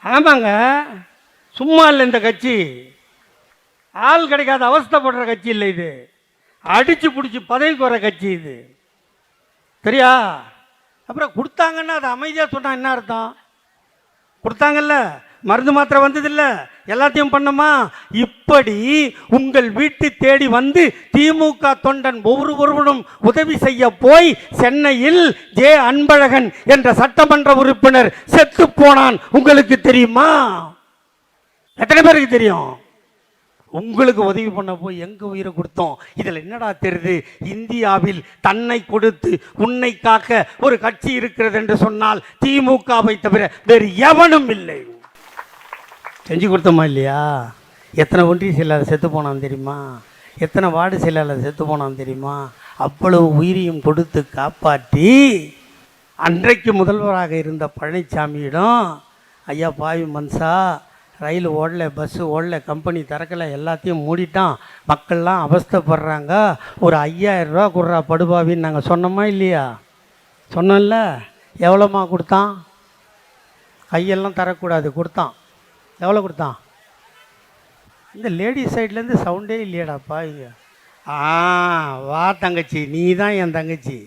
ஆமாங்க, சும்மா இல்லை இந்த கட்சி, ஆள் கிடைக்காத அவஸ்தைப்படுற கட்சி இல்லை இது, அடித்து பிடிச்சி பதவிக்கு வர கட்சி இது, சரியா? அப்புறம் கொடுத்தாங்கன்னா அது அமைதியாக சொன்னால் என்ன அர்த்தம்? கொடுத்தாங்கல்ல, மருந்து மாத்திரை வந்ததில்ல, எல்லாத்தையும் பண்ணமா? இப்படி உங்கள் வீட்டு தேடி வந்து திமுக தொண்டன் ஒவ்வொருவரும் உதவி செய்ய போய் சென்னையில் ஜே அன்பழகன் என்ற சட்டமன்ற உறுப்பினர் செத்து போனான். உங்களுக்கு தெரியுமா? எத்தனை பேருக்கு தெரியும்? உங்களுக்கு உதவி பண்ண போய் எங்க உயிரை கொடுத்தோம். இதில் என்னடா தெரியுது? இந்தியாவில் தன்னை கொடுத்து உன்னை காக்க ஒரு கட்சி இருக்கிறது என்று சொன்னால் திமுகவை தவிர வேறு எவனும் இல்லை. செஞ்சு கொடுத்தோமா இல்லையா? எத்தனை ஒன்றிய செயலாளர் செத்து போனான் தெரியுமா? எத்தனை வார்டு செயலாளர் செத்து போனான் தெரியுமா? அவ்வளவு உயிரையும் கொடுத்து காப்பாற்றி அன்றைக்கு முதல்வராக இருந்த பழனிசாமியிடம், ஐயா பாவி மன்சா, ரயில் ஓடல, பஸ்ஸு ஓடல, கம்பெனி திறக்கலை, எல்லாத்தையும் மூடிட்டான், மக்கள்லாம் அவஸ்தைப்படுறாங்க, ஒரு 5000 ரூபா கொடுறா படுபாவின்னு நாங்கள் சொன்னோமா இல்லையா? சொன்னோம்ல. எவ்வளோமா கொடுத்தான்? கையெல்லாம் தரக்கூடாது, கொடுத்தான். எவ்வளோ கொடுத்தான்? இந்த லேடிஸ் சைட்லேருந்து சவுண்டே இல்லையாடாப்பா இங்கே. வா தங்கச்சி, நீ தான் என் தங்கச்சி.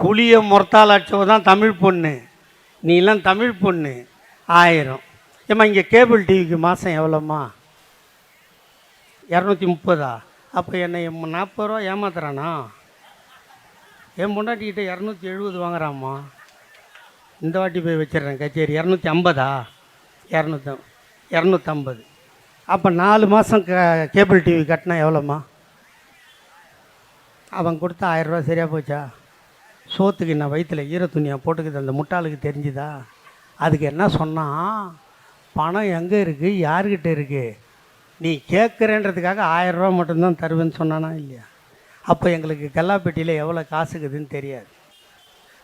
புளிய முறத்தால் அடிச்சவ தான் தமிழ் பொண்ணு, நீலாம் தமிழ் பொண்ணு. 1000. ஏம்மா இங்கே கேபிள் டிவிக்கு மாதம் எவ்வளோம்மா? 230. அப்போ என்னை 40 ரூபா ஏமாத்துறானா? என் பொண்டாட்டிக்கிட்ட 270 வாங்குறாம்மா. இந்த வாட்டி போய் வச்சிடுறேன் கச்சேரி. 250. 250. அப்போ 4 மாதம் கேபிள் டிவி கட்டினா எவ்வளோம்மா? அவன் கொடுத்த 1000 ரூபா சரியாக போச்சா? சோத்துக்கு என்ன வயிற்றில் ஈர துணியாக போட்டுக்குது அந்த முட்டாளுக்கு தெரிஞ்சுதா? அதுக்கு என்ன சொன்னான்? பணம் எங்கே இருக்குது, யார்கிட்ட இருக்குது, நீ கேட்குறேன்றதுக்காக 1000 ரூபா மட்டும்தான் தருவேன்னு சொன்னானா இல்லையா? அப்போ எங்களுக்கு கல்லாப்பெட்டியில் எவ்வளோ காசுக்குதுன்னு தெரியாது.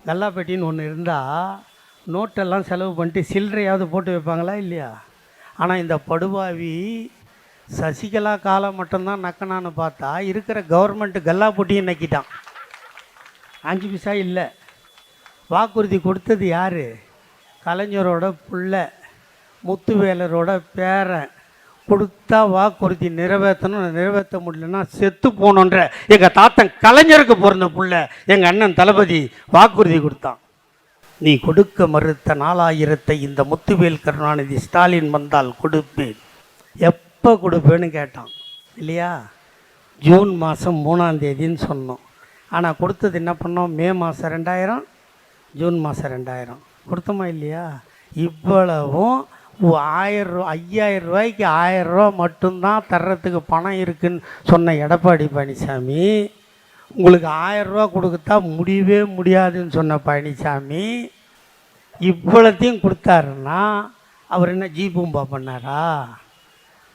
கல்லாப்பெட்டின்னு ஒன்று இருந்தால் நோட்டெல்லாம் செலவு பண்ணிட்டு சில்லறையாவது போட்டு வைப்பாங்களா இல்லையா? ஆனால் இந்த படுபாவி சசிகலா காலம் மட்டும்தான் நக்கனான்னு பார்த்தா இருக்கிற கவர்மெண்ட்டு கல்லாப்பொட்டியும் நக்கிட்டான். 5 பைசா இல்லை. வாக்குறுதி கொடுத்தது யார்? கலைஞரோட புள்ள, முத்துவேலரோட பேரன். கொடுத்தா வாக்குறுதி நிறைவேற்றணும், நிறைவேற்ற முடியலன்னா செத்து போகணுன்ற எங்கள் தாத்தன் கலைஞருக்கு பிறந்த புள்ள எங்கள் அண்ணன் தளபதி வாக்குறுதி கொடுத்தான். நீ கொடுக்க மறுத்த 4000 இந்த முத்துவேல் கருணாநிதி ஸ்டாலின் வந்தால் கொடுப்பேன். எப்போ கொடுப்பேன்னு கேட்டான் இல்லையா? ஜூன் மாதம் 3ஆம் தேதின்னு சொன்னோம். ஆனால் கொடுத்தது என்ன பண்ணோம்? மே மாதம் 2000, ஜூன் மாதம் 2000 கொடுத்தோமா இல்லையா? இவ்வளவும் 5000 ரூபாய்க்கு 1000 ரூபா மட்டும்தான் தர்றதுக்கு பணம் இருக்குன்னு சொன்ன எடப்பாடி பழனிசாமி, உங்களுக்கு 1000 ரூபா கொடுத்தா முடியவே முடியாதுன்னு சொன்ன பழனிசாமி இவ்வளத்தையும் கொடுத்தாருன்னா அவர் என்ன ஜீபூம்பா பண்ணாரா?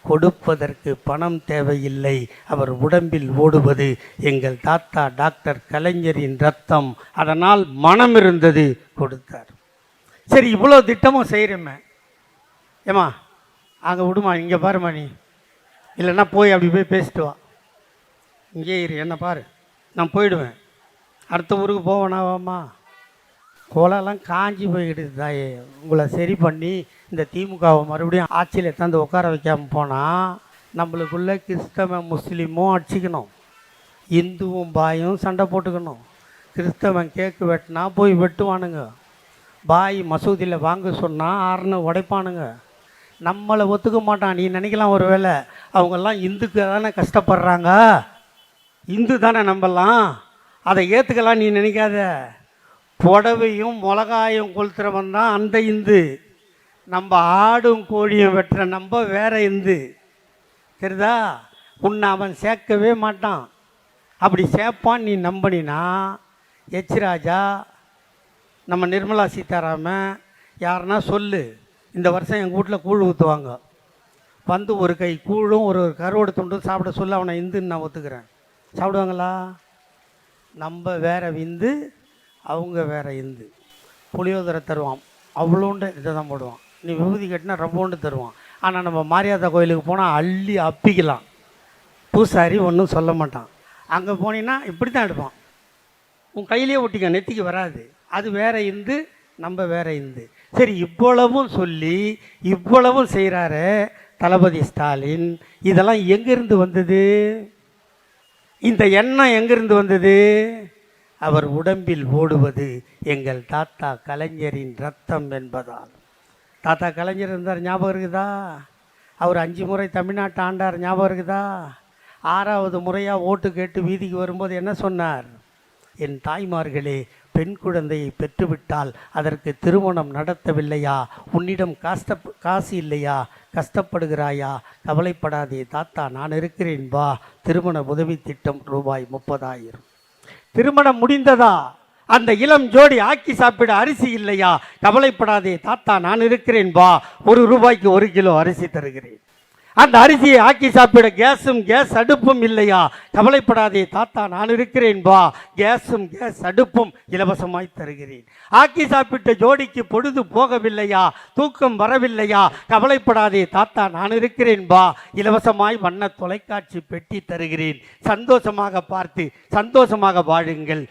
கொடுப்பதற்கு பணம் தேவையில்லை, அவர் உடம்பில் ஓடுவது எங்கள் தாத்தா டாக்டர் கலைஞரின் ரத்தம், அதனால் மனம் இருந்தது, கொடுத்தார். சரி, இவ்வளோ திட்டமும் செய்கிறோமே, ஏம்மா அங்கே விடுமா, இங்கே பாருமா, நீ இல்லைன்னா போய் அப்படி போய் பேசிட்டு வா, இங்கே இரு, என்ன பாரு, நான் போயிடுவேன், அடுத்த ஊருக்கு போவேனாவாம்மா? கோலெல்லாம் காஞ்சி போய்கிட்டு தாயே. உங்களை சரி பண்ணி இந்த திமுகவை மறுபடியும் ஆட்சியில் எடுத்தாந்து உட்கார வைக்காமல் போனால் நம்மளுக்குள்ளே கிறிஸ்தவன் முஸ்லீமும் அடிச்சிக்கணும், இந்துவும் பாயும் சண்டை போட்டுக்கணும். கிறிஸ்தவன் கேக்கு வெட்டினா போய் வெட்டுவானுங்க, பாய் மசூதியில் வாங்க சொன்னால் ஆறுன்னு உடைப்பானுங்க. நம்மளை ஒத்துக்க மாட்டான். நீ நினைக்கலாம் ஒரு வேளை அவங்கெல்லாம் இந்துக்கு தானே கஷ்டப்படுறாங்க, இந்து தானே நம்பலாம், அதை ஏற்றுக்கலாம் நீ நினைக்காத. புடவையும் மிளகாயும் கொளுத்துறவன் தான் அந்த இந்து. நம்ம ஆடும் கோழியும் வெட்டுற நம்ம வேற இந்து. சரிதா? உன்னை அவன் சேர்க்கவே மாட்டான். அப்படி சேர்ப்பான் நீ நம்பினா, எச் ராஜா, நம்ம நிர்மலா சீதாராமன் யாருன்னா சொல்லு, இந்த வருஷம் எங்கள் வீட்டில் கூழ் ஊற்றுவாங்க, வந்து ஒரு கை கூழும் ஒரு கருவோடு துண்டும் சாப்பிட சொல்ல, அவனை இந்துன்னு நான் ஒத்துக்கிறேன். சாப்பிடுவாங்களா? நம்ம வேற விந்து, அவங்க வேற இந்து. புளியோதரை தருவான், அவ்வளோண்டு இதை தான் போடுவான். நீ விபூதி கட்டினா ரொம்பவுண்டு தருவான். ஆனால் நம்ம மாரியாத்தா கோயிலுக்கு போனால் அள்ளி அப்பிக்கலாம். பூசாரி ஒன்றும் சொல்ல மாட்டான். அங்கே போனீங்கன்னா இப்படி தான் எடுப்பான். உன் கையிலே ஒட்டிக்க, நெத்திக்கு வராது. அது வேற இந்து, நம்ம வேற இந்து. சரி, இவ்வளவும் சொல்லி இவ்வளவும் செய்கிறாரு தளபதி ஸ்டாலின். இதெல்லாம் எங்கிருந்து வந்தது? இந்த எண்ணம் எங்கிருந்து வந்தது? அவர் உடம்பில் ஓடுவது எங்கள் தாத்தா கலைஞரின் ரத்தம் என்பதால். தாத்தா கலைஞர் இருந்தார், ஞாபகம் இருக்குதா? அவர் 5 முறை தமிழ்நாட்டை ஆண்டார், ஞாபகம் இருக்குதா? 6வது முறையாக ஓட்டு கேட்டு வீதிக்கு வரும்போது என்ன சொன்னார்? என் தாய்மார்களே, பெண் குழந்தையை பெற்றுவிட்டால் அதற்கு திருமணம் நடத்தவில்லையா? உன்னிடம் காசு இல்லையா? கஷ்டப்படுகிறாயா? கவலைப்படாதே தாத்தா, நான் இருக்கிறேன், வா. திருமண உதவி திட்டம் ரூபாய் 30,000. திருமணம் முடிந்ததா? அந்த இளம் ஜோடி ஆக்கி சாப்பிட அரிசி இல்லையா? கவலைப்படாதே தாத்தா, நான் இருக்கிறேன், வா. 1 ரூபாய்க்கு 1 கிலோ அரிசி தருகிறேன். அந்த அரிசியை ஆக்கி சாப்பிட கேஸ் அடுப்பும் இல்லையா? கவலைப்படாதே தாத்தா, நான் இருக்கிறேன், வா. கேஸ் அடுப்பும் இலவசமாய் தருகிறேன். ஆக்கி சாப்பிட்ட ஜோடிக்கு பொழுது போகவில்லையா? தூக்கம் வரவில்லையா? கவலைப்படாதே தாத்தா, நான் இருக்கிறேன், வா. இலவசமாய் வண்ண தொலைக்காட்சி பெட்டி தருகிறேன். சந்தோஷமாக பார்த்து சந்தோஷமாக வாழுங்கள்.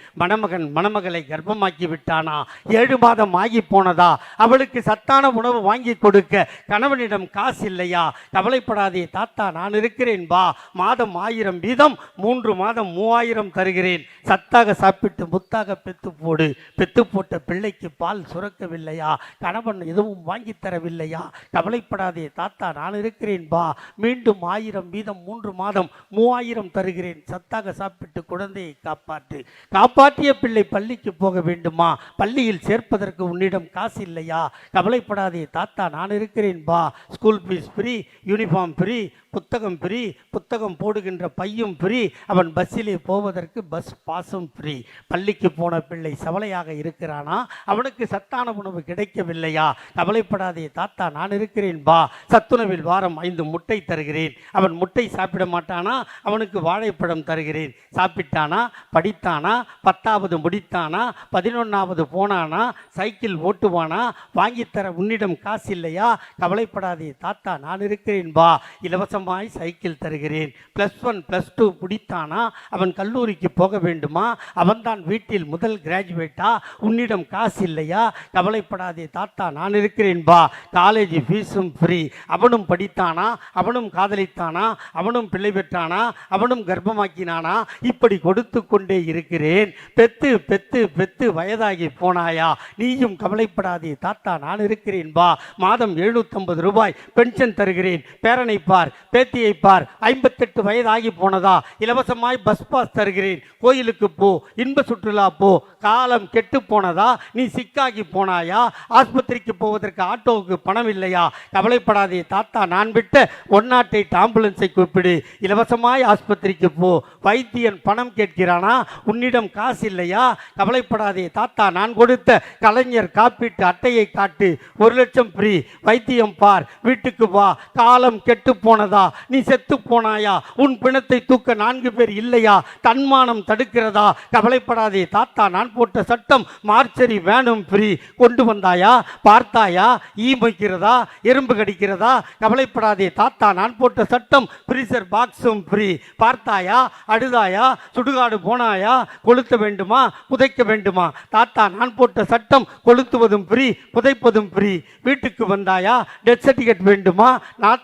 மணமகளை கர்ப்பமாக்கி விட்டானா? 7 மாதம் ஆகி போனதா? அவளுக்கு சத்தான உணவு வாங்கி கொடுக்க கணவனிடம் காசு இல்லையா? கவலைப்படாதே தாத்தா, நான் இருக்கிறேன், வா. மாதம் 1000 வீதம் 3 மாதம் 3000 தருகிறேன். சத்தாக சாப்பிட்டு முத்தாக பெத்து போடு. பெத்து போட்ட பிள்ளைக்கு பால் சுரக்கவில்லையா? கணவன் எதுவும் வாங்கி தரவில்லையா? கவலைப்படாதே தாத்தா, நான் இருக்கிறேன், வா. மீண்டும் 1000 வீதம் 3 மாதம் 3000 தருகிறேன். சத்தாக சாப்பிட்டு குழந்தையை காப்பாற்று. காப்பாற்றிய பிள்ளை பள்ளிக்கு போக வேண்டுமா? பள்ளியில் சேர்ப்பதற்கு உன்னிடம் காசு இல்லையா? கவலைப்படாதே தாத்தா, நான் இருக்கிறேன், வா. School fees free, uniform free, புத்தகம் ஃப்ரீ, புத்தகம் போடுகின்ற பையும் ஃப்ரீ, அவன் பஸ்ஸிலே போவதற்கு பஸ் பாஸும் ஃப்ரீ. பள்ளிக்கு போன பிள்ளை சவலையாக இருக்கிறானா? அவனுக்கு சத்தான உணவு கிடைக்கவில்லையா? கவலைப்படாதே தாத்தா, நான் இருக்கிறேன், வா. சத்துணவில் வாரம் 5 முட்டை தருகிறேன். அவன் முட்டை சாப்பிட மாட்டானா? அவனுக்கு வாழைப்பழம் தருகிறேன். சாப்பிட்டானா? படித்தானா? 10வது முடித்தானா? 11வது போனானா? சைக்கிள் ஓட்டுவானா? வாங்கித்தர உன்னிடம் காசு இல்லையா? கவலைப்படாதே தாத்தா, நான் இருக்கிறேன், வா. இலவசமாய் சைக்கிள் தருகிறேன். +1 +2 முடித்தானா? அவன் கல்லூரிக்கு போக வேண்டுமா? அவன்தான் வீட்டில் முதல் கிராஜுவேட்டா? உன்னிடம் காசு இல்லையா? கவலைப்படாதே தாத்தா, நான் இருக்கிறேன், வா. காலேஜ் ஃபீஸும் ஃப்ரீ. அவனும் படித்தானா? அவனும் காதலித்தானா? அவனும் பிள்ளை பெற்றானா? அவனும் கர்ப்பமாக்கினானா? இப்படி கொடுத்து கொண்டே இருக்கிறேன். பெத்து பெத்து பெத்து வயதாகி போனாயா? நீயும் கவலைப்படாதே தாத்தா, நான் இருக்கிறேன், வா. மாதம் 750 ரூபாய் பென்ஷன் தருகிறேன். பேரனை பார், பேத்தியை பார். 58 வயதாகி போனதா? இலவசமாய் பஸ் பாஸ் தருகிறேன். கோயிலுக்கு போ, இன்ப சுற்றுலா போ. காலம் கெட்டு போனதா? நீ சிக்காகி போனாயா? ஆஸ்பத்திரிக்கு போவதற்கு ஆட்டோவுக்கு பணம் இல்லையா? கவலைப்படாதே தாத்தா, நான் விட்ட 108 ஆம்புலன்ஸை கூப்பிடு. இலவசமாய் ஆஸ்பத்திரிக்கு போ. வைத்தியன் பணம் கேட்கிறானா? உன்னிடம் காசு இல்லையா? கவலைப்படாதே தாத்தா, நான் கொடுத்த கலைஞர் காப்பீட்டு அட்டையை காட்டு. 1 லட்சம் ஃப்ரீ. வைத்தியம் பார், வீட்டுக்கு வா. காலம் கெட்டு போனதா? நீ செத்து போனாயா? உன் பிணத்தை தூக்க 4 பேர் இல்லையா? தன்மானம் தடுக்கிறதா? கவலைப்படாதே தாத்தா, நான் போட்ட சட்டம் மார்ச்சரி வேணும் ஃப்ரீ. கொண்டு வந்தாயா? பார்த்தாயா? ஈ மொய்க்கிறதா? எறும்பு கடிக்கிறதா? கவலைப்படாதே தாத்தா, நான் போட்ட சட்டம் ஃப்ரீசர் பாக்ஸும் ஃப்ரீ. பார்த்தாயா? அழுதாயா? சுடுகாடு போனாயா? கொளுத்த வேண்டுமா? புதைக்க வேண்டுமா? தாத்தா, நான் போட்ட சட்டம் கொளுத்துவதும் ஃப்ரீ, புதைப்பதும் ஃப்ரீ. வீட்டுக்கு வந்தாயா? டெத் சர்டிஃபிகேட் வேண்டுமா?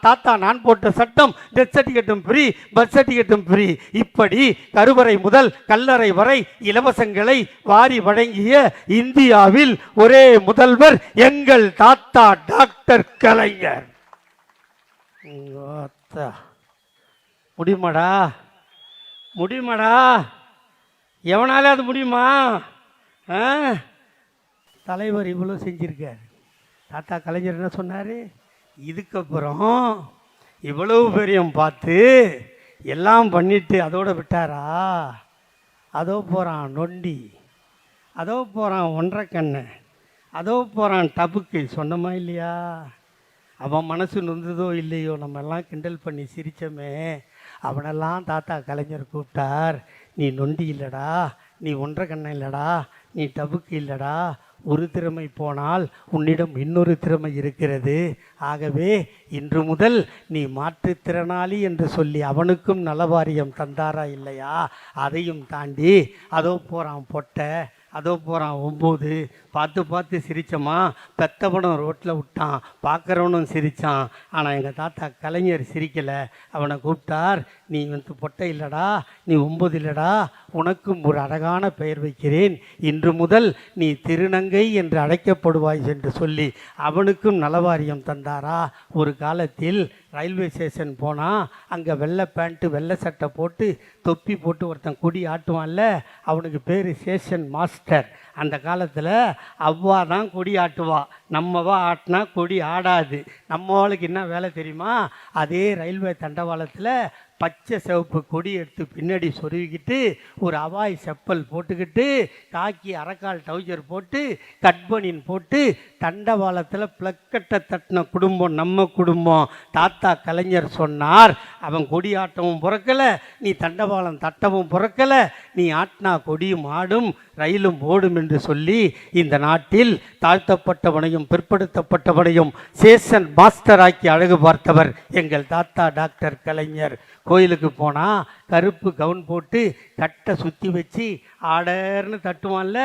தாத்தா, நான் போட்ட சட்டம் டெத் சர்டிஃபிகேட்டும் ஃப்ரீ, பர்த் சர்டிஃபிகேட்டும் ஃப்ரீ. இப்படி கருவறை முதல் கல்லறை வரை இலவசங்களை வாரி வழங்கிய இந்தியாவில் ஒரே முதல்வர் எங்கள் தாத்தா டாக்டர் கலைஞர். முடியுமாடா? முடியுமாடா? எவனால அது முடியுமா? தலைவர் இவ்வளோ செஞ்சிருக்கார். தாத்தா கலைஞர் என்ன சொன்னார்? இதுக்கப்புறம் இவ்வளவு பெரியம் பார்த்து எல்லாம் பண்ணிட்டு அதோட விட்டாரா? அதோ போகிறான் நொண்டி, அதோ போகிறான் ஒன்றரை கண்ணு, அதோ போகிறான் டபுக்கு. சொன்னமா இல்லையா? அவன் மனசு நொந்ததோ இல்லையோ, நம்ம எல்லாம் கிண்டல் பண்ணி சிரித்தோமே, அவனெல்லாம் தாத்தா கலைஞர் கூப்பிட்டார். நீ நொண்டி இல்லைடா, நீ ஒன்றரை கண்ணன் இல்லைடா, நீ டபுக்கு இல்லைடா, ஒரு திறமை போனால் உன்னிடம் இன்னொரு திறமை இருக்கிறது. ஆகவே இன்று முதல் நீ மாற்றுத்திறனாளி என்று சொல்லி அவனுக்கும் நலவாரியம் தந்தாரா இல்லையா? அதையும் தாண்டி அதோ போகிறான் பொட்டை, அதோ போகிறான் 9. பார்த்து பார்த்து சிரித்தோமா, பெத்தவனும் ரோட்டில் விட்டான், பார்க்குறவனும் சிரித்தான். ஆனால் எங்கள் தாத்தா கலைஞர் சிரிக்கலை. அவனை கூப்பிட்டார். நீ பொட்டை இல்லைடா, நீ 9 இல்லைடா, உனக்கும் ஒரு அழகான பெயர் வைக்கிறேன். இன்று முதல் நீ திருநங்கை என்று அழைக்கப்படுவாய் என்று சொல்லி அவனுக்கும் நலவாரியம் தந்தாரா? ஒரு காலத்தில் ரயில்வே ஸ்டேஷன் போனால் அங்கே வெள்ளை பேண்ட்டு வெள்ளை சட்டை போட்டு தொப்பி போட்டு ஒருத்தன் கொடி ஆட்டுவான்ல, அவனுக்கு பேர் ஸ்டேஷன் மாஸ்டர். அந்த காலத்தில் அவ்வா தான் கொடி ஆட்டுவா, நம்மவா ஆட்டினா கொடி ஆடாது. நம்மளுக்கு என்ன வேலை தெரியுமா? அதே ரயில்வே தண்டவாளத்தில் பச்சை சிவப்பு கொடி எடுத்து பின்னாடி சொருவிக்கிட்டு ஒரு அவாய் செப்பல் போட்டுக்கிட்டு காக்கி அரைக்கால் டவுசர் போட்டு கட்பனின் போட்டு தண்டவாளத்தில் பிளக்கட்டை தட்டின குடும்பம் நம்ம குடும்பம். தாத்தா கலைஞர் சொன்னார், அவன் கொடி ஆட்டவும் பிறக்கலை, நீ தண்டவாளம் தட்டவும் பிறக்கலை, நீ ஆட்டினா கொடியும் ஆடும் ரயிலும் ஓடும் என்று சொல்லி இந்த நாட்டில் தாழ்த்தப்பட்டவனையும் பிற்படுத்தப்பட்டவனையும் சேஷன் மாஸ்டராக்கி அழகு பார்த்தவர் எங்கள் தாத்தா டாக்டர் கலைஞர். கோயிலுக்கு போனால் கருப்பு கவுன் போட்டு கட்டை சுற்றி வச்சு ஆடர்னு தட்டுவான்ல,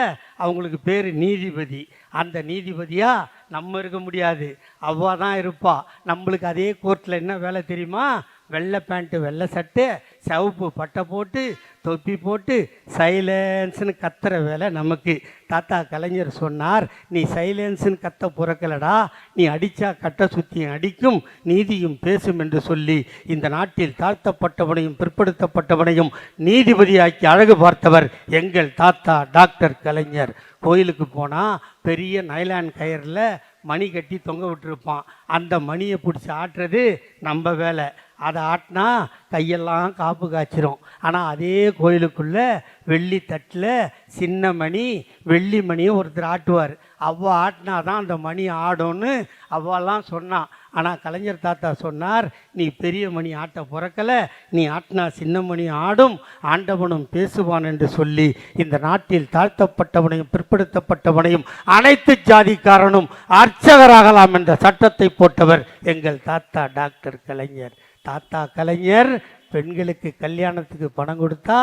அவங்களுக்கு பேர் நீதிபதி. அந்த நீதிபதியாக நம்ம இருக்க முடியாது, அவ்வா தான் இருப்பா. நம்மளுக்கு அதே கோர்ட்டில் என்ன வேலை தெரியுமா? வெள்ளை பேண்ட்டு வெள்ளை சட்டை சிவப்பு பட்டை போட்டு தொப்பி போட்டு சைலன்ஸ்னு கத்துற வேலை நமக்கு. தாத்தா கலைஞர் சொன்னார், நீ சைலன்ஸ்னு கத்த பிறக்கலடா, நீ அடித்தா கட்டை சுற்றியும் அடிக்கும், நீதியும் பேசும் என்று சொல்லி இந்த நாட்டில் தாழ்த்தப்பட்டவனையும் பிற்படுத்தப்பட்டவனையும் நீதிபதியாக்கி அழகு பார்த்தவர் எங்கள் தாத்தா டாக்டர் கலைஞர். கோயிலுக்கு போனால் பெரிய நைலான் கயிறில் மணி கட்டி தொங்க விட்டுருப்பான். அந்த மணியை பிடிச்சி ஆட்டுறது நம்ம வேலை. அதை ஆட்டினா கையெல்லாம் காப்பு காய்ச்சிரும். ஆனால் அதே கோயிலுக்குள்ளே வெள்ளி தட்டில் சின்ன மணி வெள்ளி மணியை ஒருத்தர் ஆட்டுவார். அவ்வா ஆட்டினா தான் அந்த மணி ஆடும்னு அவ்வாலாம் சொன்னான். ஆனால் கலைஞர் தாத்தா சொன்னார், நீ பெரிய மணி ஆட்ட பிறக்கலை, நீ ஆட்டினா சின்ன மணி ஆடும், ஆண்டவனும் பேசுவான் என்று சொல்லி இந்த நாட்டில் தாழ்த்தப்பட்டவனையும் பிற்படுத்தப்பட்டவனையும் அனைத்து ஜாதிக்காரனும் அர்ச்சகராகலாம் என்ற சட்டத்தை போட்டவர் எங்கள் தாத்தா டாக்டர் கலைஞர். தாத்தா கலைஞர் பெண்களுக்கு கல்யாணத்துக்கு பணம் கொடுத்தா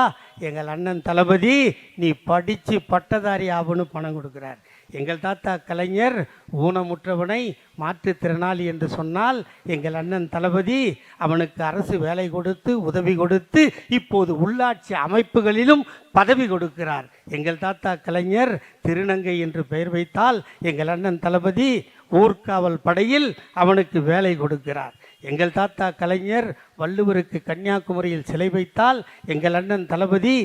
எங்கள் அண்ணன் தளபதி நீ படித்து பட்டதாரி ஆகுன்னு பணம் கொடுக்குறார். எங்கள் தாத்தா கலைஞர் ஊனமுற்றவனை மாற்றுத்திறனாளி என்று சொன்னால் எங்கள் அண்ணன் தளபதி அவனுக்கு அரசு வேலை கொடுத்து உதவி கொடுத்து இப்போது உள்ளாட்சி அமைப்புகளிலும் பதவி கொடுக்கிறார். எங்கள் தாத்தா கலைஞர் திருநங்கை என்று பெயர் வைத்தால் எங்கள் அண்ணன் தளபதி ஊர்காவல் படையில் அவனுக்கு வேலை கொடுக்கிறார். எங்கள் தாத்தா கலைஞர் வள்ளுவருக்கு கன்னியாகுமரியில் சிலை வைத்தால் எங்கள் அண்ணன் தளபதி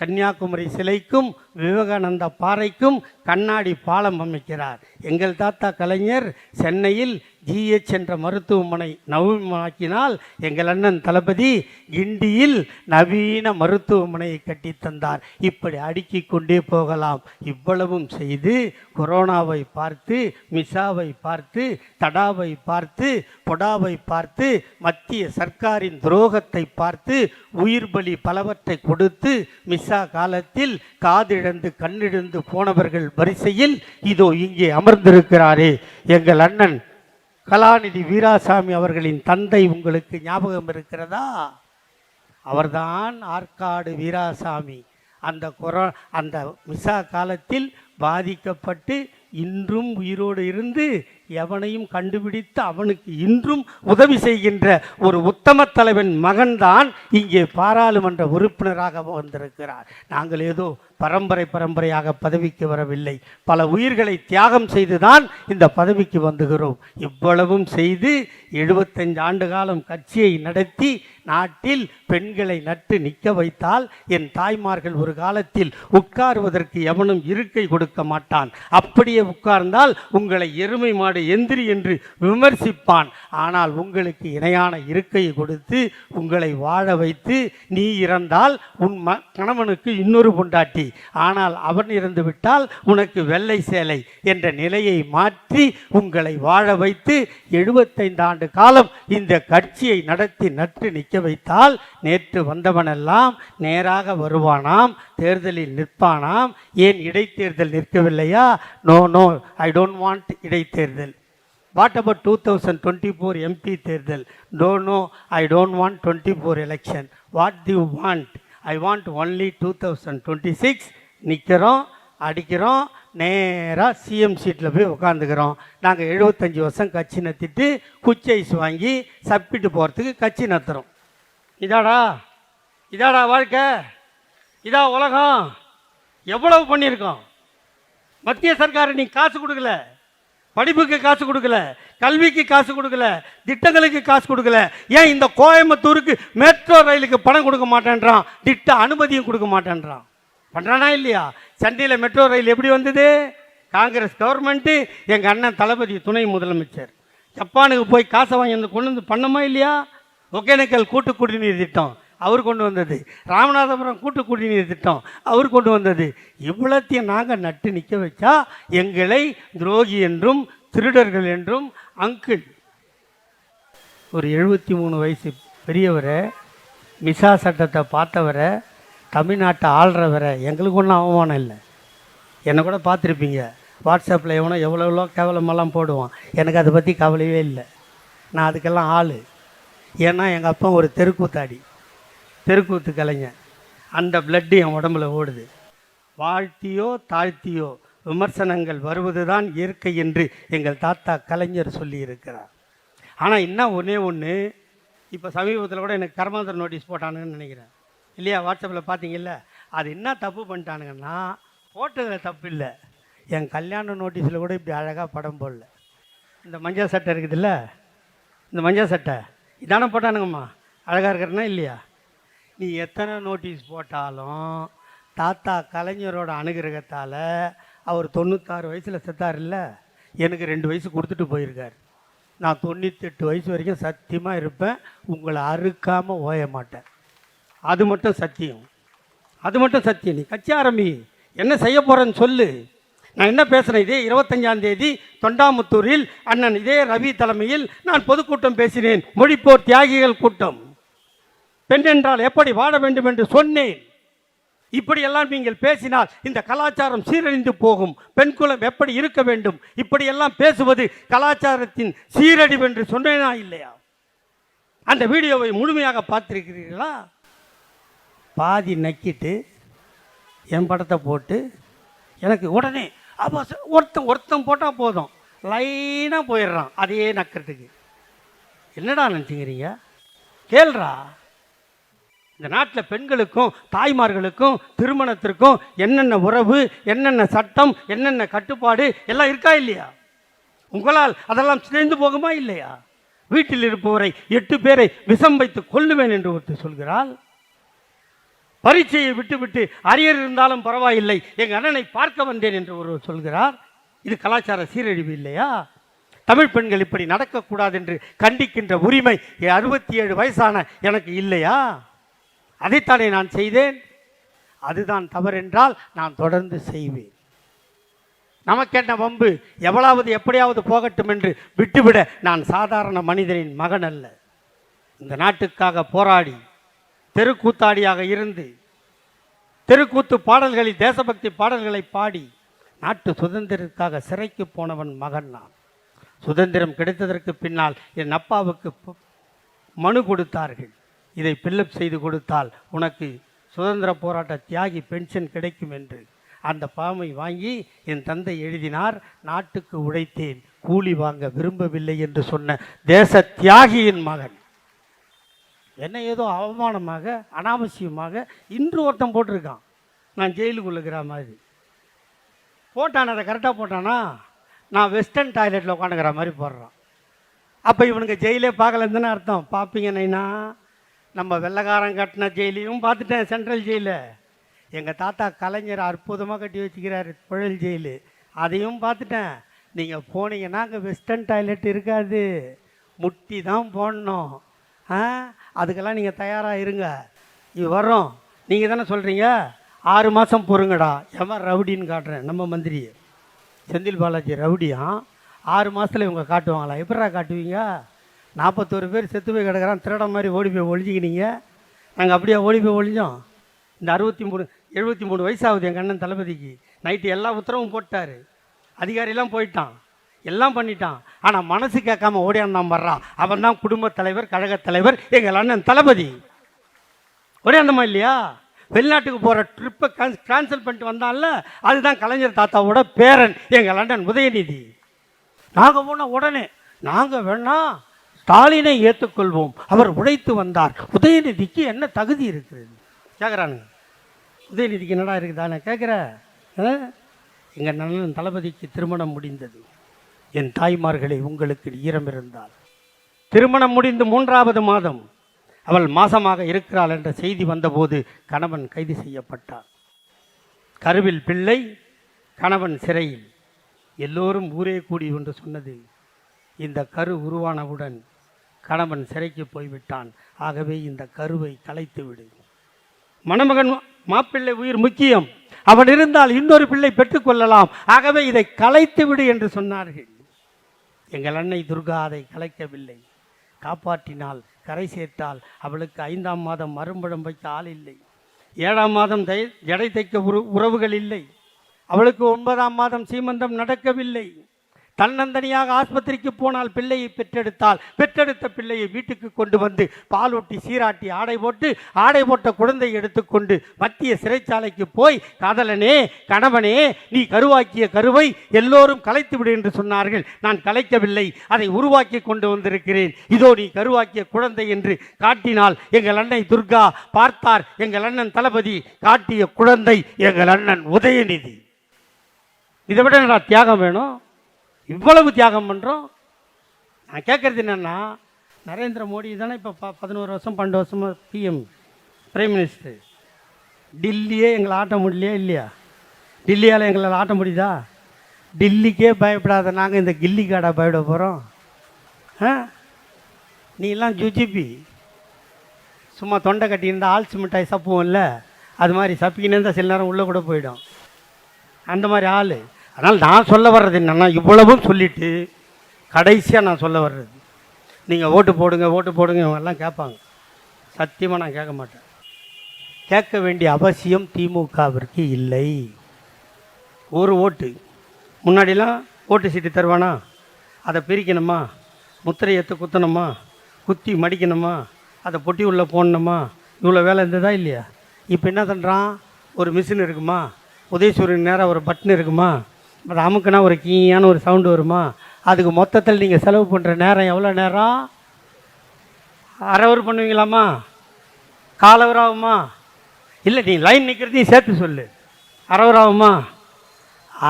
கன்னியாகுமரி சிலைக்கும் விவேகானந்தா பாறைக்கும் கண்ணாடி பாலம் அமைக்கிறார். எங்கள் தாத்தா கலைஞர் சென்னையில் ஜிஹெச் என்ற மருத்துவமனை நவீனமாக்கினால் எங்கள் அண்ணன் தளபதி கிண்டியில் நவீன மருத்துவமனையை கட்டித்தந்தார். இப்படி அடுக்கிக் கொண்டே போகலாம். இவ்வளவும் செய்து கொரோனாவை பார்த்து, மிசாவை பார்த்து, தடாவை பார்த்து, பொடாவை பார்த்து, மத்திய சர்க்காரின் துரோகத்தை பார்த்து, உயிர் பலி பலவற்றை கொடுத்து மிசா காலத்தில் காதிழந்து கண்ணிழந்து போனவர்கள் வரிசையில் இதோ இங்கே அமர்ந்திருக்கிறாரே எங்கள் அண்ணன் கலாநிதி வீராசாமி அவர்களின் தந்தை. உங்களுக்கு ஞாபகம் இருக்கிறதா? அவர்தான் ஆற்காடு வீராசாமி. அந்த மிசா காலத்தில் பாதிக்கப்பட்டு இன்றும் உயிரோடு இருந்து எவனையும் கண்டுபிடித்து அவனுக்கு இன்றும் உதவி செய்கின்ற ஒரு உத்தம தலைவன் மகன்தான் இங்கே பாராளுமன்ற உறுப்பினராக வந்திருக்கிறார். நாங்கள் ஏதோ பரம்பரையாக பதவிக்கு வரவில்லை, பல உயிர்களை தியாகம் செய்துதான் இந்த பதவிக்கு வந்துகிறோம். இவ்வளவும் செய்து 75 ஆண்டு காலம் கட்சியை நடத்தி நாட்டில் பெண்களை நட்டு நிற்க வைத்தால் என் தாய்மார்கள் ஒரு காலத்தில் உட்காருவதற்கு எவனும் இருக்கை கொடுக்க மாட்டான். அப்படியே உட்கார்ந்தால் உங்களை எருமை மாடு எந்திரி என்று விமர்சிப்பான். ஆனால் உங்களுக்கு இணையான இருக்கையை கொடுத்து உங்களை வாழ வைத்து நீ இறந்தால் உன் கணவனுக்கு இன்னொரு பொண்டாட்டி, ஆனால் அவன் இறந்து விட்டால் உனக்கு வெள்ளை சேலை என்ற நிலையை மாற்றி உங்களை வாழ வைத்து 75 ஆண்டு காலம் இந்த கட்சியை நடத்தி நட்டு நிற்க வைத்தால் நேற்று வந்தவனெல்லாம் நேராக வருவானாம், தேர்தலில் நிற்பானாம். ஏன் இடைத்தேர்தல் நிற்கவில்லையா? No no, I don't want இடைத்தேர்தல். வாட் அபவுட் 2024 MP தேர்தல்? No no, I don't want 24 election. What do you want? I want only 2026. நிற்கிறோம், அடிக்கிறோம், நேராக சிஎம் சீட்டில் போய் உட்காந்துக்கிறோம். நாங்கள் 75 வருஷம் கட்சி நத்திட்டு குச்சி ஐஸ் வாங்கி சப்பிட்டு போகிறதுக்கு கட்சி நத்துறோம். இதாடா வாழ்க்கை, இதா உலகம். எவ்வளவு பண்ணியிருக்கோம். மத்திய சர்க்கார் நீ காசு கொடுக்கல, படிப்புக்கு காசு கொடுக்கல, கல்விக்கு காசு கொடுக்கல, திட்டங்களுக்கு காசு கொடுக்கல. ஏன் இந்த கோயம்புத்தூருக்கு மெட்ரோ ரயிலுக்கு பணம் கொடுக்க மாட்டேன்றான், திட்ட அனுமதியும் கொடுக்க மாட்டேன்றான். பண்ணுறானா இல்லையா? சென்னையில் மெட்ரோ ரயில் எப்படி வந்தது? காங்கிரஸ் கவர்மெண்ட்டு, எங்கள் அண்ணன் தளபதி துணை முதலமைச்சர் ஜப்பானுக்கு போய் காசை வாங்கி வந்து கொண்டு வந்து பண்ணமா இல்லையா? ஒகேனக்கல் கூட்டு குடிநீர் திட்டம் அவர் கொண்டு வந்தது, ராமநாதபுரம் கூட்டு குடிநீர் திட்டம் அவர் கொண்டு வந்தது. இவ்வளத்தையும் நாங்கள் நட்டு நிற்க வச்சா எங்களை துரோகி என்றும் திருடர்கள் என்றும் அங்கிள். ஒரு 73 வயசு பெரியவரை, மிசா சட்டத்தை பார்த்தவரை, தமிழ்நாட்டை ஆள்றவரை எங்களுக்கு ஒன்றும் அவமானம் இல்லை. என்னை கூட பார்த்துருப்பீங்க, வாட்ஸ்அப்பில் எவனோ எவ்வளோ கேவலமெல்லாம் போடுவான். எனக்கு அதை பற்றி கவலையே இல்லை. நான் அதுக்கெல்லாம் ஆள். ஏன்னா எங்கள் அப்பா ஒரு தெருக்கூத்தாடி, தெருக்கூத்து கலைஞன். அந்த பிளட்டு என் உடம்புல ஓடுது. வாழ்த்தியோ தாழ்த்தியோ விமர்சனங்கள் வருவது தான் இயற்கை என்று எங்கள் தாத்தா கலைஞர் சொல்லியிருக்கிறார். ஆனால் என்ன ஒன்றே ஒன்று, இப்போ சமீபத்தில் கூட எனக்கு கர்மாந்திர நோட்டீஸ் போட்டானுங்கன்னு நினைக்கிறேன் இல்லையா? வாட்ஸ்அப்பில் பார்த்தீங்கல்ல, அது என்ன தப்பு பண்ணிட்டானுங்கன்னா, போட்டதில் தப்பு இல்லை, என் கல்யாண நோட்டீஸில் கூட இப்படி அழகாக படம் போடல. இந்த மஞ்சள் சட்டை இருக்குதுல்ல, இந்த மஞ்சள் சட்டை இதானே போட்டானுங்கம்மா, அழகாக இருக்கிறனா இல்லையா? நீ எத்தனை நோட்டீஸ் போட்டாலும் தாத்தா கலைஞரோட அனுகிரகத்தால் அவர் 96 வயசில் செத்தார் இல்லை, எனக்கு 2 வயசு கொடுத்துட்டு போயிருக்கார். நான் 98 வயசு வரைக்கும் சத்தியமாக இருப்பேன், உங்களை அறுக்காமல் ஓய மாட்டேன். அது மட்டும் சத்தியம், அது மட்டும் சத்தியம். நீ கட்சி ஆரம்பி, என்ன செய்ய போகிறேன்னு சொல்லு. நான் என்ன பேசுகிறேன், இதே 25ஆம் தேதி தொண்டாமுத்தூரில் அண்ணன் இதே ரவி தலைமையில் நான் பொதுக்கூட்டம் பேசினேன். மொழிப்போர் தியாகிகள் கூட்டம். பெண் என்றால் எப்படி வாழ வேண்டும் என்று சொன்னேன். இப்படியெல்லாம் நீங்கள் பேசினால் இந்த கலாச்சாரம் சீரழிந்து போகும். பெண் குலம் எப்படி இருக்க வேண்டும், இப்படியெல்லாம் பேசுவது கலாச்சாரத்தின் சீரழிவு என்று சொன்னேனா இல்லையா? அந்த வீடியோவை முழுமையாக பார்த்திருக்கிறீர்களா? பாதி நக்கிட்டு என் படத்தை போட்டு எனக்கு உடனே அப்போ ஒருத்தன் போட்டால் போதும், லைனாக போயிடுறான் அதையே நக்கிறதுக்கு. என்னடா நினச்சிக்கிறீங்க? கேள்றா. இந்த நாட்டில் பெண்களுக்கும் தாய்மார்களுக்கும் திருமணத்திற்கும் என்னென்ன உறவு, என்னென்ன சட்டம், என்னென்ன கட்டுப்பாடு எல்லாம் இருக்கா இல்லையா? உங்களால் அதெல்லாம் சிதைந்து போகுமா இல்லையா? வீட்டில் இருப்பவரை 8 பேரை விஷம் வைத்து கொல்லுவேன் என்று ஒருத்தர் சொல்கிறாள். பரீட்சையை விட்டுவிட்டு அரியர் இருந்தாலும் பரவாயில்லை, எங்கள் அண்ணனை பார்க்க வந்தேன் என்று ஒருவர் சொல்கிறார். இது கலாச்சார சீரழிவு இல்லையா? தமிழ் பெண்கள் இப்படி நடக்கக்கூடாது என்று கண்டிக்கின்ற உரிமை 67 வயசான எனக்கு இல்லையா? அதைத்தானே நான் செய்தேன். அதுதான் தவறென்றால் நான் தொடர்ந்து செய்வேன். நமக்கென்ன வம்பு, எவ்வளவு எப்படியாவது போகட்டும் என்று விட்டுவிட நான் சாதாரண மனிதனின் மகன் அல்ல. இந்த நாட்டுக்காக போராடி தெருக்கூத்தாடியாக இருந்து தெருக்கூத்து பாடல்களில் தேசபக்தி பாடல்களை பாடி நாட்டு சுதந்திரத்துக்காக சிறைக்கு போனவன் மகன் நான். சுதந்திரம் கிடைத்ததற்கு பின்னால் என் அப்பாவுக்கு மனு கொடுத்தார்கள், இதை பில்லப் செய்து கொடுத்தால் உனக்கு சுதந்திர போராட்ட தியாகி பென்ஷன் கிடைக்கும் என்று. அந்த பாமை வாங்கி என் தந்தை எழுதினார், நாட்டுக்கு உழைத்தேன், கூலி வாங்க விரும்பவில்லை என்று சொன்ன தேச தியாகியின் மகன். என்ன ஏதோ அவமானமாக அனாவசியமாக இன்று ஒருத்தன் போட்டிருக்கான், நான் ஜெயிலுக்குள்ளுக்கிற மாதிரி போட்டான். அதை கரெக்டாக போட்டானா? நான் வெஸ்டர்ன் டாய்லெட்டில் உட்காந்துக்கிற மாதிரி போடுறான். அப்போ இவனுக்கு ஜெயிலே பார்க்கலன்னு தானே அர்த்தம். பார்ப்பீங்க நைனா, நம்ம வெள்ளைக்காரன் கட்டின ஜெயிலையும் பார்த்துட்டேன், சென்ட்ரல் ஜெயிலு. எங்கள் தாத்தா கலைஞர் அற்புதமாக கட்டி வச்சுக்கிறாரு புழல் ஜெயிலு, அதையும் பார்த்துட்டேன். நீங்கள் போனீங்கன்னா அங்கே வெஸ்டர்ன் டாய்லெட் இருக்காது, முட்டி தான் போடணும். அதுக்கெல்லாம் நீங்கள் தயாராக இருங்க. இது வரோம். நீங்கள் தானே சொல்கிறீங்க 6 மாதம் பொறுங்கடா. எவன் ரவுடின்னு காட்டுறேன், நம்ம மந்திரி செந்தில் பாலாஜி ரவுடியான். 6 மாதத்தில் இவங்க காட்டுவாங்களா? எப்படா காட்டுவீங்க? 41 பேர் செத்து போய் கிடக்கிறான், திருட மாதிரி ஓடி போய் ஒழிஞ்சிக்கினீங்க. நாங்கள் அப்படியே ஓடி போய் ஒழிஞ்சோம். இந்த 73 வயசாகுது எங்கள் அண்ணன் தளபதிக்கு. நைட்டு எல்லா உத்தரவும் போட்டார், அதிகாரியெல்லாம் போயிட்டான், எல்லாம் பண்ணிட்டான். ஆனால் மனசு கேட்காம ஓடியாந்தான் வர்றான். அவன் தான் குடும்பத் தலைவர், கழகத் தலைவர், எங்கள் அண்ணன் தளபதி. ஓடியாந்தமா இல்லையா? வெளிநாட்டுக்கு போகிற ட்ரிப்பை கேன்சல் பண்ணிட்டு வந்தான்ல, அதுதான் கலைஞர் தாத்தாவோட பேரன் எங்கள் அண்ணன் உதயநிதி. நாங்கள் போனால் உடனே நாங்கள் வேணாம் ஸ்டாலினை ஏற்றுக்கொள்வோம், அவர் உழைத்து வந்தார், உதயநிதிக்கு என்ன தகுதி இருக்கிறது கேட்குறானுங்க. உதயநிதிக்கு என்னடா இருக்குதா நான் கேட்குறேன். எங்கள் அண்ணன் தளபதிக்கு திருமணம் முடிந்தது. என் தாய்மார்களே, உங்களுக்கு ஈரம் இருந்தால், திருமணம் முடிந்து 3வது மாதம் அவள் மாசமாக இருக்கிறாள் என்ற செய்தி வந்தபோது கணவன் கைது செய்யப்பட்டார். கருவில் பிள்ளை, கணவன் சிறையில். எல்லோரும் ஊரே கூடி என்று சொன்னது. இந்த கரு உருவானவுடன் கணவன் சிறைக்கு போய்விட்டான். ஆகவே இந்த கருவை கலைத்து விடு. மணமகன் மாப்பிள்ளை உயிர் முக்கியம், அவன் இருந்தால் இன்னொரு பிள்ளை பெற்றுக்கொள்ளலாம். ஆகவே இதை கலைத்து விடு என்று சொன்னார்கள். எங்கள் அன்னை துர்கா அதை கலைக்கவில்லை. காப்பாற்றினால், கரை சேர்த்தால். அவளுக்கு 5ஆம் மாதம் மறுபடம் வைக்க ஆள் இல்லை, 7ஆம் மாதம் ஜடை தைக்க உறவுகள் இல்லை, அவளுக்கு 9ஆம் மாதம் சீமந்தம் நடக்கவில்லை. தன்னந்தனியாக ஆஸ்பத்திரிக்கு போனால் பிள்ளையை பெற்றெடுத்தால், பெற்றெடுத்த பிள்ளையை வீட்டுக்கு கொண்டு வந்து பாலூட்டி சீராட்டி ஆடை போட்ட குழந்தையை எடுத்துக்கொண்டு மத்திய சிறைச்சாலைக்கு போய், காதலனே, கணவனே, நீ கருவாக்கிய கருவை எல்லோரும் கலைத்து விடு என்று சொன்னார்கள். நான் கலைக்கவில்லை, அதை உருவாக்கி கொண்டு வந்திருக்கிறேன். இதோ நீ கருவாக்கிய குழந்தை என்று காட்டினால் எங்கள் அன்னை துர்கா பார்த்தார். எங்கள் அண்ணன் தளபதி காட்டிய குழந்தை எங்கள் அண்ணன் உதயநிதி. இதை விட என்னடா தியாகம் வேணும்? இவ்வளவு தியாகம் பண்ணுறோம். நான் கேட்குறது என்னென்னா, நரேந்திர மோடி தானே இப்போ 11 வருஷம் 12 வருஷமாக பிஎம், பிரைம் மினிஸ்டர். டில்லியே எங்களை ஆட்ட முடியலையா இல்லையா? டில்லியால் எங்களை ஆட்ட முடியுதா? டில்லிக்கே பயப்படாத நாங்கள் இந்த கில்லி காடா பயப்பட போகிறோம்? நீ எல்லாம் ஜுஜிபி, சும்மா தொண்டை கட்டியிருந்தால் ஆல்சி மிட்டாய் சப்புவோம்ல, அது மாதிரி சப்பிக்கின்னு இருந்தால் சில நேரம் உள்ளே கூட போயிடும். அந்த மாதிரி ஆள். அதனால் நான் சொல்ல வர்றது என்னென்னா, இவ்வளவும் சொல்லிவிட்டு கடைசியாக நான் சொல்ல வர்றது, நீங்கள் ஓட்டு போடுங்க இவங்கெல்லாம் கேட்பாங்க. சத்தியமாக நான் கேட்க மாட்டேன். கேட்க வேண்டிய அவசியம் திமுகவிற்கு இல்லை. ஒரு ஓட்டு. முன்னாடிலாம் ஓட்டு சீட்டு தருவானா, அதை பிரிக்கணுமா, முத்திரை எடுத்து குத்தணுமா, குத்தி மடிக்கணுமா, அதை பொட்டி உள்ளே போடணுமா, இவ்வளோ வேலை இருந்ததா இல்லையா? இப்போ என்ன பண்ணுறான்? ஒரு மிஷின் இருக்குமா, உதயசூரியன் நேரம் ஒரு பட்டன் இருக்குமா, அது அமுக்குனா ஒரு கீயான ஒரு சவுண்டு வருமா, அதுக்கு மொத்தத்தில் நீங்கள் செலவு பண்ணுற நேரம் எவ்வளோ நேரம்? அரை ஹவர் பண்ணுவீங்களாம்மா, கால் ஹவர் ஆகுமா? இல்லை, நீ லைன் நிற்கிறதையும் சேர்த்து சொல்லு, அரை ஹவர் ஆகுமா?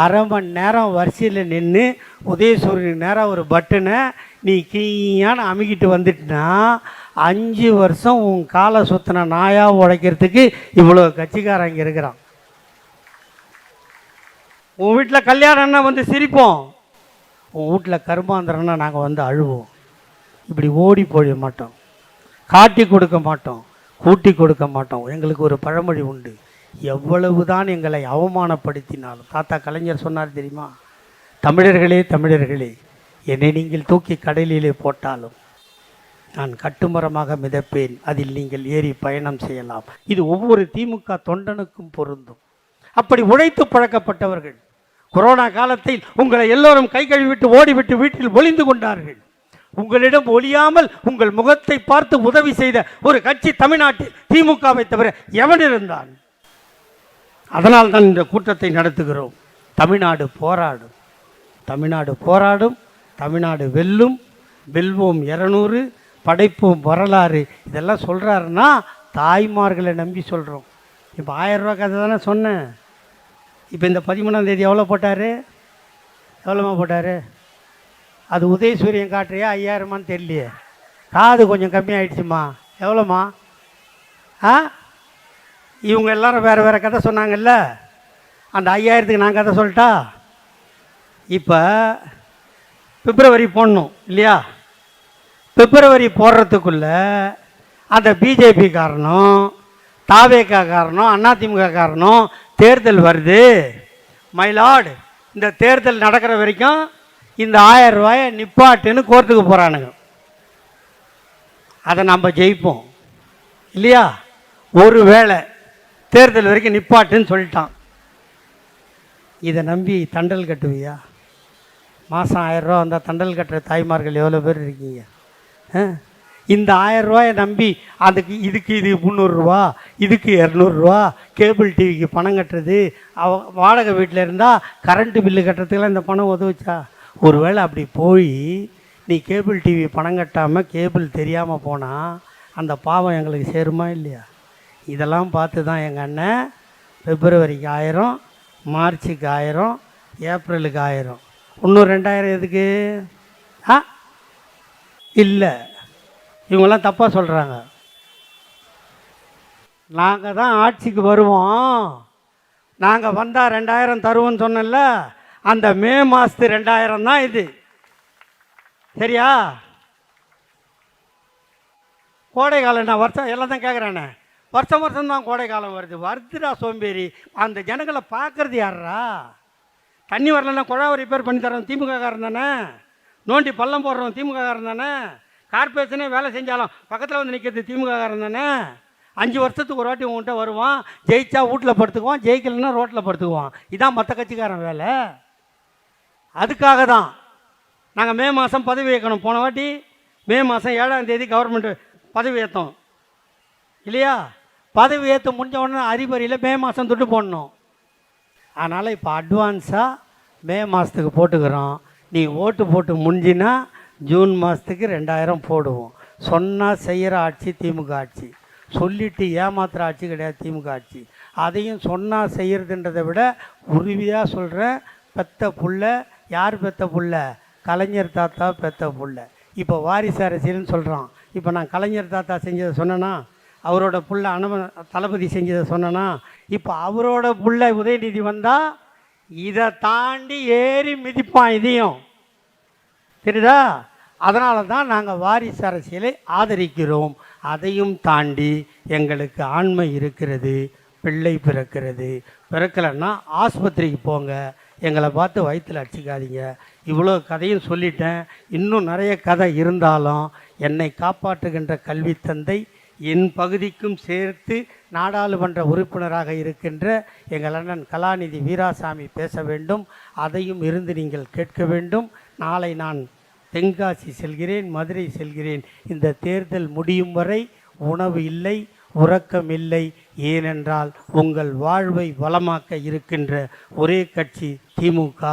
அரை மணி நேரம் வரிசையில் நின்று உதயசூரியன் நேரம் ஒரு பட்டனை நீ கீயான அமுக்கிட்டு வந்துட்டுனா 5 வருஷம் உன் காலை சுற்றின நாயாக உடைக்கிறதுக்கு இவ்வளோ கட்சிக்காரன் இங்கே இருக்கிறான். உன் வீட்டில் கல்யாணம்னா வந்து சிரிப்போம், உன் வீட்டில் கருமாந்திரம்னா நாங்கள் வந்து அழுவோம். இப்படி ஓடி போய மாட்டோம், காட்டி கொடுக்க மாட்டோம், கூட்டி கொடுக்க மாட்டோம். எங்களுக்கு ஒரு பழமொழி உண்டு, எவ்வளவு தான் எங்களை அவமானப்படுத்தினாலும். தாத்தா கலைஞர் சொன்னார் தெரியுமா? தமிழர்களே தமிழர்களே, என்னை நீங்கள் தூக்கி கடலிலே போட்டாலும் நான் கட்டுமரமாக மிதப்பேன், அதில் நீங்கள் ஏறி பயணம் செய்யலாம். இது ஒவ்வொரு திமுக தொண்டனுக்கும் பொருந்தும். அப்படி உழைத்து பழக்கப்பட்டவர்கள். கொரோனா காலத்தில் உங்களை எல்லோரும் கை கழுவிட்டு ஓடிவிட்டு வீட்டில் ஒளிந்து கொண்டார்கள். உங்களிடம் ஒளியாமல் உங்கள் முகத்தை பார்த்து உதவி செய்த ஒரு கட்சி தமிழ்நாட்டில் திமுகவை தவிர எவன் இருந்தான்? அதனால் தான் இந்த கூட்டத்தை நடத்துகிறோம். தமிழ்நாடு போராடும், தமிழ்நாடு போராடும், தமிழ்நாடு வெல்லும், வெல்வோம் 200, படைப்போம் வரலாறு. இதெல்லாம் சொல்கிறாருன்னா தாய்மார்களை நம்பி சொல்கிறோம். இப்போ 1000 ரூபா கதை தானே சொன்னேன். இப்போ இந்த 13ஆம் தேதி எவ்வளோ போட்டார்? எவ்வளோமா போட்டார்? அது உதயசூரியன் காட்டுறியா 5000மான்னு தெரியலையே. காது கொஞ்சம் கம்மியாகிடுச்சுமா. எவ்வளோமா? ஆ, இவங்க எல்லாரும் வேறு வேறு கதை சொன்னாங்கல்ல, அந்த 5000க்கு நான் கதை சொல்லிட்டா. இப்போ பிப்ரவரி போடணும் இல்லையா? பிப்ரவரி போடுறதுக்குள்ள அந்த பிஜேபி காரணம், தாவேகா காரணம், அதிமுக காரணம், தேர்தல் வருது மயிலாடு. இந்த தேர்தல் நடக்கிற வரைக்கும் இந்த 1000 ரூபாயை நிப்பாட்டுன்னு கோர்ட்டுக்கு போகிறானுங்க. அதை நம்ம ஜெயிப்போம் இல்லையா? ஒரு வேளை தேர்தல் வரைக்கும் நிப்பாட்டுன்னு சொல்லிட்டான். இதை நம்பி தண்டல் கட்டுவியா? மாதம் 1000 ரூபா வந்தால் தண்டல் கட்டுற தாய்மார்கள் எவ்வளோ பேர் இருக்கீங்க? இந்த 1000 ரூபாயை நம்பி அதுக்கு இதுக்கு இது 300 ரூபா, இதுக்கு 200 ரூபா, கேபிள் டிவிக்கு பணம் கட்டுறது, வாடகை வீட்டில் இருந்தால் கரண்ட்டு பில்லு கட்டுறதுக்கெல்லாம் இந்த பணம் உதவுச்சா? ஒருவேளை அப்படி போய் நீ கேபிள் டிவி பணம் கட்டாமல் கேபிள் தெரியாமல் போனால் அந்த பாவம் எங்களுக்கு சேருமா இல்லையா? இதெல்லாம் பார்த்து தான் எங்கள் அண்ணன் பிப்ரவரிக்கு 1000, மார்ச்சுக்கு 1000, ஏப்ரலுக்கு 1000, இன்னும் 2000 எதுக்கு? இல்லை, இவங்கெல்லாம் தப்பாக சொல்கிறாங்க. நாங்கள் தான் ஆட்சிக்கு வருவோம், நாங்கள் வந்தால் 2000 தருவோம்னு சொன்னல, அந்த மே மாதத்து 2000 தான் இது. சரியா? கோடை காலம் நான் வருஷம் எல்லாம் தான் கேட்குறேண்ணே, வருஷம் தான் கோடை காலம் வருதுடா சோம்பேறி. அந்த ஜனங்களை பார்க்குறது யாரா? தண்ணி வரலன்னா குழாவை ரிப்பேர் பண்ணி தரோம் திமுக காரன் தானே, நோண்டி பள்ளம் போடுறோம் திமுக காரன் தானே, கார்பரேஷனே வேலை செஞ்சாலும் பக்கத்தில் வந்து நிற்கிறது திமுக காரன் தானே. 5 வருஷத்துக்கு ஒரு வாட்டி உங்கள்கிட்ட வருவான், ஜெயிச்சா வீட்டில் படுத்துக்குவான், ஜெயிக்கலைன்னா ரோட்டில் படுத்துக்குவான். இதான் மற்ற கட்சிக்காரன் வேலை. அதுக்காக தான் நாங்கள் மே மாதம் பதவி ஏற்கணும். போன வாட்டி மே மாதம் 7ஆம் தேதி கவர்மெண்ட் பதவி ஏற்றோம் இல்லையா? பதவி ஏற்ற முடிஞ்ச உடனே அறிபறியில் மே மாதம் துட்டு போடணும். அதனால் இப்போ அட்வான்ஸாக மே மாதத்துக்கு போட்டுக்கிறோம். நீ ஓட்டு போட்டு முடிஞ்சின்னா ஜூன் மாதத்துக்கு 2000 போடுவோம். சொன்னால் செய்கிற ஆட்சி திமுக ஆட்சி, சொல்லிவிட்டு ஏமாத்துகிற ஆட்சி கிடையாது திமுக ஆட்சி. அதையும் சொன்னால் செய்கிறதுன்றதை விட உறுதியாக சொல்கிறேன், பெத்த புள்ள யார் பெத்த புள்ள? கலைஞர் தாத்தா பெத்த புள்ள. இப்போ வாரிசு அரசியல்னு சொல்கிறான். இப்போ நான் கலைஞர் தாத்தா செஞ்சதை சொன்னேன்னா, அவரோட புள்ள தளபதி செஞ்சதை சொன்னேன்னா, இப்போ அவரோட புள்ள உதயநிதி வந்தால் இதை தாண்டி ஏறி மிதிப்பான் இதையும். தெரியுதா? அதனால தான் நாங்கள் வாரிசு அரசியலை ஆதரிக்கிறோம். அதையும் தாண்டி எங்களுக்கு ஆண்மை இருக்கிறது, பிள்ளை பிறக்கிறது. பிறக்கலைன்னா ஆஸ்பத்திரிக்கு போங்க, எங்களை பார்த்து வயிற்றில் அடிச்சிக்காதீங்க. இவ்வளோ கதையும் சொல்லிட்டேன். இன்னும் நிறைய கதை இருந்தாலும் என்னை காப்பாற்றுகின்ற கல்வி தந்தை, என் பகுதிக்கும் சேர்த்து நாடாளுமன்ற உறுப்பினராக இருக்கின்ற எங்கள் அண்ணன் கலாநிதி வீராசாமி பேச வேண்டும். அதையும் இருந்து நீங்கள் கேட்க வேண்டும். நாளை நான் தென்காசி செல்கிறேன், மதுரை செல்கிறேன். இந்த தேர்தல் முடியும் வரை உணவு இல்லை, உறக்கம் இல்லை. ஏனென்றால் உங்கள் வாழ்வை வளமாக்க இருக்கின்ற ஒரே கட்சி திமுக.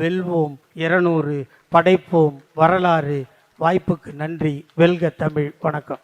வெல்வோம் 200, படைப்போம் வரலாறு. வாய்ப்புக்கு நன்றி. வெல்க தமிழ். வணக்கம்.